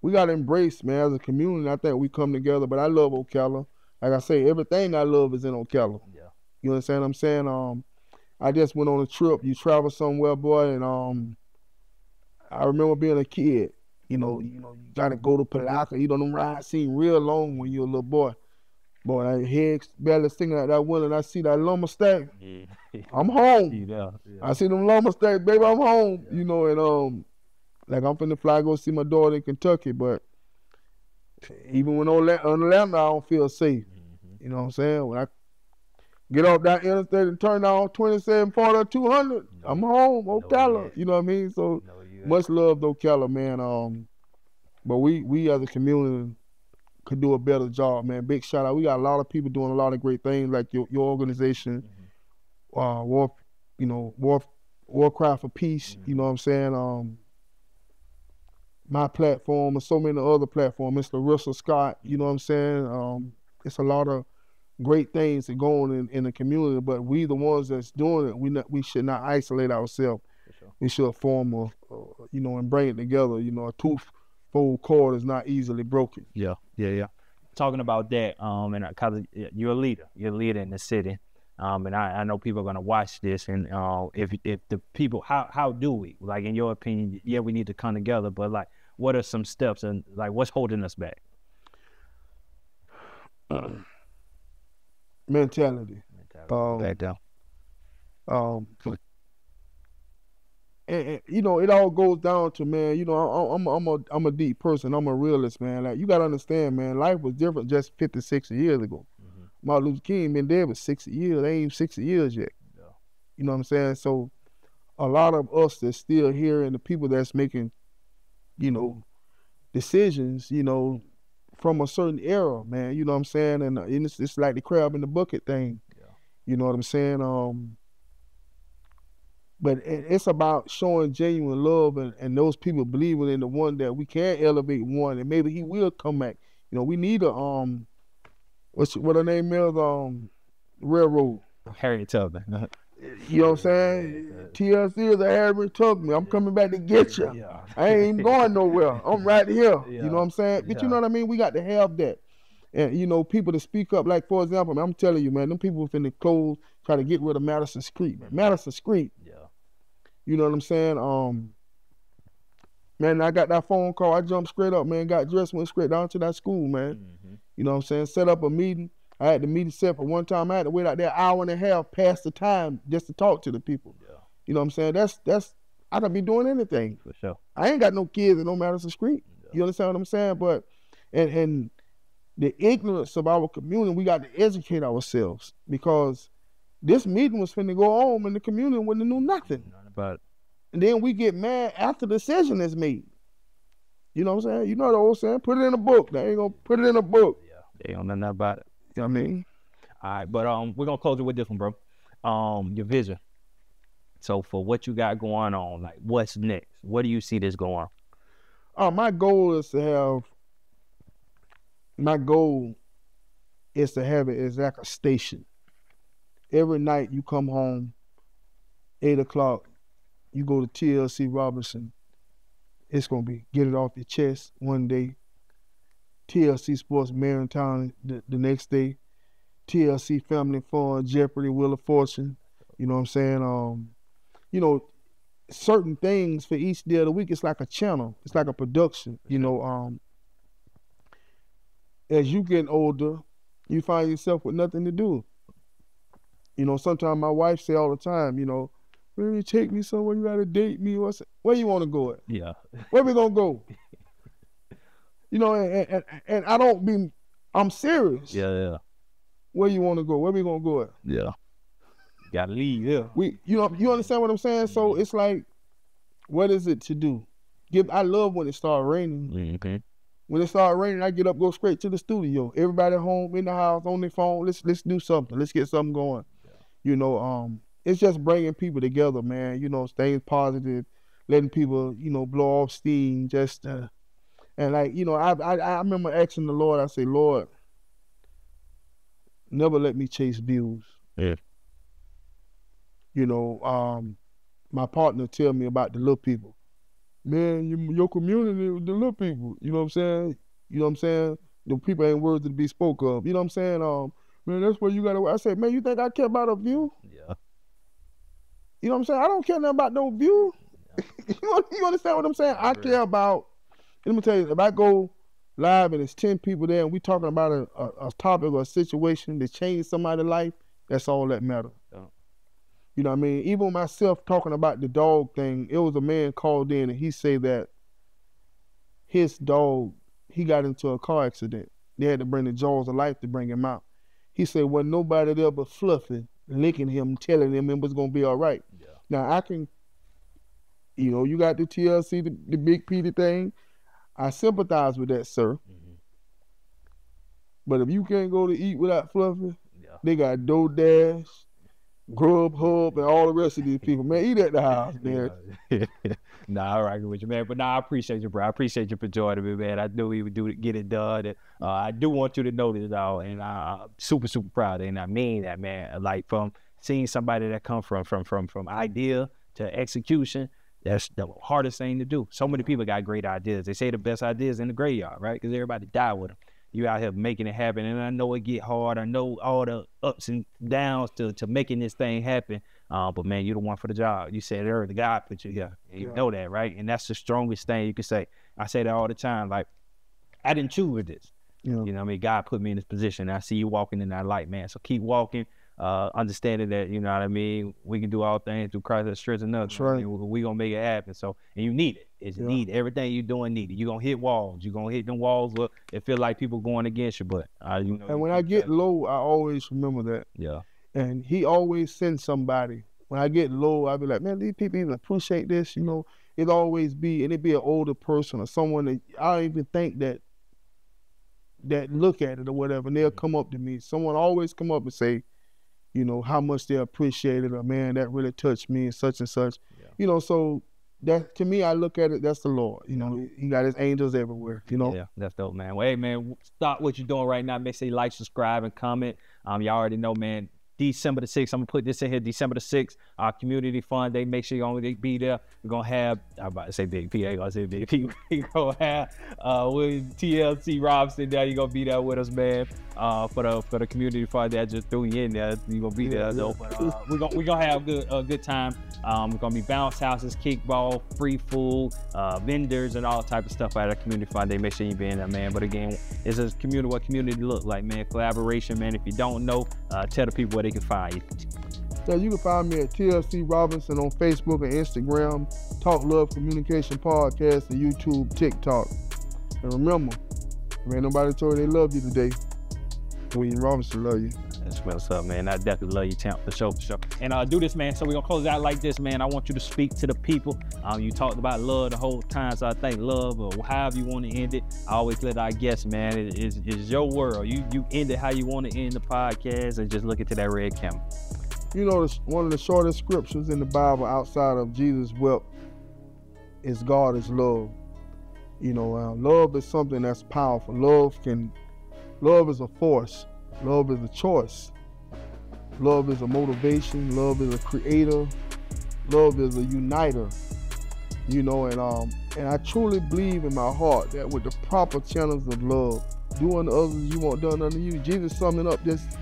We got to embrace, man, as a community. I think we come together, but I love Ocala. Like I say, everything I love is in Ocala. Yeah. You understand what I'm saying? I just went on a trip. You travel somewhere, boy, and I remember being a kid. You gotta go to Palaca. Them rides seem real long when you're a little boy. Boy, I head barely sticking out that window and I see that lumber stack. I'm home. Yeah. I see them lumber stacks, baby, I'm home. And like I'm finna fly go see my daughter in Kentucky, but even when on Atlanta, I don't feel safe. Mm-hmm. You know what I'm saying? When I get off that interstate and turn down 27, 40, 200, I'm home, Ocala. You know what I mean? So much love to Ocala, man. But we as a community could do a better job, man. Big shout out. We got a lot of people doing a lot of great things, like your organization, Warcry for Peace. You know what I'm saying? My platform and so many other platforms. Mr. Russell Scott. You know what I'm saying? It's a lot of great things that go on in the community, but we the ones that's doing it. We should not isolate ourselves. Sure. We should form and bring it together. A twofold cord is not easily broken. Yeah. Talking about that, and because you're a leader in the city, and I know people are gonna watch this, and if the people, how do we, like, in your opinion, we need to come together, but like, what are some steps and like what's holding us back? Mentality. Back down. And it all goes down to, man, I'm a deep person. I'm a realist, man. Like, you gotta understand, man, life was different just 50, 60 years ago. Mm-hmm. Martin Luther King been dead for 60 years. They ain't 60 years yet. Yeah. You know what I'm saying? So a lot of us that's still here and the people that's making, decisions, from a certain era, man, you know what I'm saying? And it's like the crab in the bucket thing. Yeah. You know what I'm saying? But it's about showing genuine love and those people believing in the one that we can elevate one, and maybe he will come back. We need a what her name is, railroad. Harriet Tubman. You know what I'm saying? TLC is a Harriet Tubman. I'm coming back to get you. Yeah. I ain't even going nowhere. I'm right here. Yeah. You know what I'm saying? But you know what I mean? We got to have that. And, people to speak up. Like, for example, man, I'm telling you, man, them people finna close, try to get rid of Madison Street, man. Madison Street. Yeah. You know what I'm saying? Man, I got that phone call. I jumped straight up, man, got dressed, went straight down to that school, man. Mm-hmm. You know what I'm saying? Set up a meeting. I had the meeting set for one time. I had to wait out there an hour and a half past the time just to talk to the people. Yeah. You know what I'm saying? That's I could be doing anything. For sure. I ain't got no kids in no Madison Street. Yeah. You understand what I'm saying? But and the ignorance of our community, we got to educate ourselves, because this meeting was finna go on and the community wouldn't have knew nothing. None about it. And then we get mad after the decision is made. You know what I'm saying? You know the old saying, put it in a book. They ain't gonna put it in a book. Yeah, they don't know nothing about it. You know what I mean? All right, but we're gonna close it with this one, bro. Your vision. So for what you got going on, like what's next? Where do you see this going? My goal is to have my goal is to have it as like a station. Every night you come home, 8 o'clock, you go to TLC Robinson. It's gonna be get it off your chest one day. TLC Sports Maritime the next day. TLC Family Fun, Jeopardy, Wheel of Fortune. You know what I'm saying? You know, certain things for each day of the week. It's like a channel. It's like a production. You know, as you get older, you find yourself with nothing to do. You know, sometimes my wife say all the time, you know, "Will you take me somewhere? You gotta date me." Where you want to go at? Yeah. Where we gonna go? You know, and I don't be. I'm serious. Yeah. Where you want to go? Where we gonna go at? Yeah. Gotta leave. Yeah. You understand what I'm saying? So it's like, what is it to do? I love when it starts raining. Okay. When it starts raining, I get up, go straight to the studio. Everybody home, in the house, on their phone. Let's do something. Let's get something going. Yeah. You know, it's just bringing people together, man. You know, staying positive, letting people, you know, blow off steam. Just and like, you know, I remember asking the Lord. I say, Lord, never let me chase views. Yeah. You know, my partner tell me about the little people. Man, your community, the little people. You know what I'm saying? You know what I'm saying? The people ain't worthy to be spoke of. You know what I'm saying? Man, that's where you gotta. I said, man, you think I care about a view? Yeah. You know what I'm saying? I don't care nothing about no view. Yeah. You understand what I'm saying? I care about. Let me tell you, if I go live and it's 10 people there and we talking about a topic or a situation that changed somebody's life, that's all that matters. Yeah. You know what I mean? Even myself talking about the dog thing, it was a man called in and he said that his dog, he got into a car accident. They had to bring the jaws of life to bring him out. He said, well, nobody there but Fluffy licking him, telling him it was going to be all right. Yeah. Now, I can, you know, you got the TLC, the Big Petey thing. I sympathize with that, sir. Mm-hmm. But if you can't go to eat without Fluffy, yeah. They got DoorDash, Grubhub, and all the rest of these people. Man, eat at the house, man. Nah, I reckon with you, man. But nah, I appreciate you, bro. I appreciate you for joining me, man. I knew we would get it done. And, I do want you to know this, dog. And I'm super, super proud. And I mean that, man. Like, from seeing somebody that come from idea to execution, that's the hardest thing to do. So many people got great ideas. They say the best ideas in the graveyard, right? Because everybody die with them. You out here making it happen, and I know it get hard. I know all the ups and downs to making this thing happen. But man, you're the one for the job. You said earlier, the God put you here. And you know that, right? And that's the strongest thing you can say. I say that all the time. Like, I didn't choose this. Yeah. You know what I mean? God put me in this position. I see you walking in that light, man. So keep walking. Understanding that, you know what I mean, we can do all things through Christ that strengthens us. Right. We're going to make it happen. So, and you need it. It's needed. Everything you're doing needed. You're going to hit walls. You're going to hit them walls. Look, it feel like people going against you, but you know. And when I get low, I always remember that. Yeah. And he always sends somebody. When I get low, I be like, man, these people even appreciate this, you know. It always be, and it be an older person or someone that I don't even think that look at it or whatever, and they'll come up to me. Someone always come up and say, you know, how much they appreciate it, or man, that really touched me and such. Yeah. You know, so that, to me, I look at it, that's the Lord. You know, he got his angels everywhere, you know. Yeah, that's dope, man. Well, hey, man, stop what you're doing right now. Make sure you like, subscribe, and comment. Y'all already know, man, December the 6th, I'm going to put this in here, December the 6th, our community fund day. Make sure you're going to be there. We're going to have, I'm about to say Big P, I ain't going to say Big P. We're going to have with TLC Robinson there. You're going to be there with us, man, for the community fund day. I just threw you in there. You're going to be there, though. But we're going to have a good time. We're going to be bounce houses, kickball, free food, vendors, and all type of stuff out of the community fund day. Make sure you be in there, man. But again, it's a community, what community look like, man. Collaboration, man. If you don't know, tell the people where they can find you. Yeah, you can find me at TLC Robinson on Facebook and Instagram, Talk Love Communication Podcast, and YouTube, TikTok. And remember, if ain't nobody told you they love you today, William Robinson love you. That's what's up, man. I definitely love you, champ, for sure. And do this, man. So we're going to close out like this, man. I want you to speak to the people. You talked about love the whole time, so I think love, or however you want to end it, I always let our guests, man, it's your world. You end it how you want to end the podcast, and just look into that red camera. You know, one of the shortest scriptures in the Bible outside of Jesus wept is God is love. You know, love is something that's powerful. Love can Love is a force. Love is a choice. Love is a motivation. Love is a creator. Love is a uniter. You know, and I truly believe in my heart that with the proper channels of love, do unto others you want done unto you. Jesus summed it up, just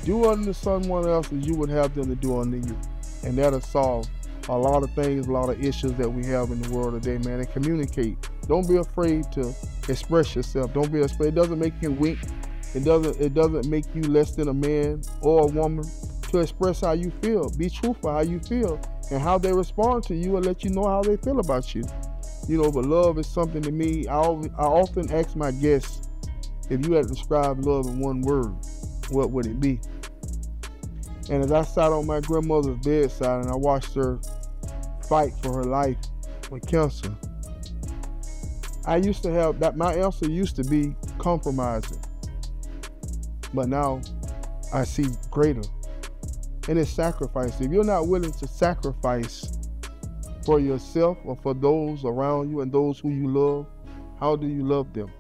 do unto someone else as you would have them to do unto you. And that'll solve a lot of things, a lot of issues that we have in the world today, man. And communicate. Don't be afraid to express yourself. Don't be afraid. It doesn't make you weak. It doesn't make you less than a man or a woman to express how you feel. Be truthful how you feel, and how they respond to you will let you know how they feel about you. You know, but love is something to me. I often ask my guests, if you had to describe love in one word, what would it be? And as I sat on my grandmother's bedside and I watched her fight for her life with cancer, I used to have that. My answer used to be compromising, but now I see greater, and it's sacrifice. If you're not willing to sacrifice for yourself or for those around you and those who you love, how do you love them?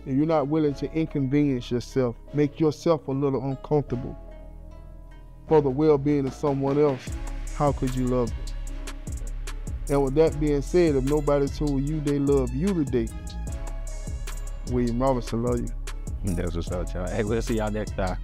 If you're not willing to inconvenience yourself, make yourself a little uncomfortable for the well-being of someone else, how could you love them? And with that being said, if nobody told you they love you today, William Robinson love you. That's what's up, y'all. Hey, we'll see y'all next time.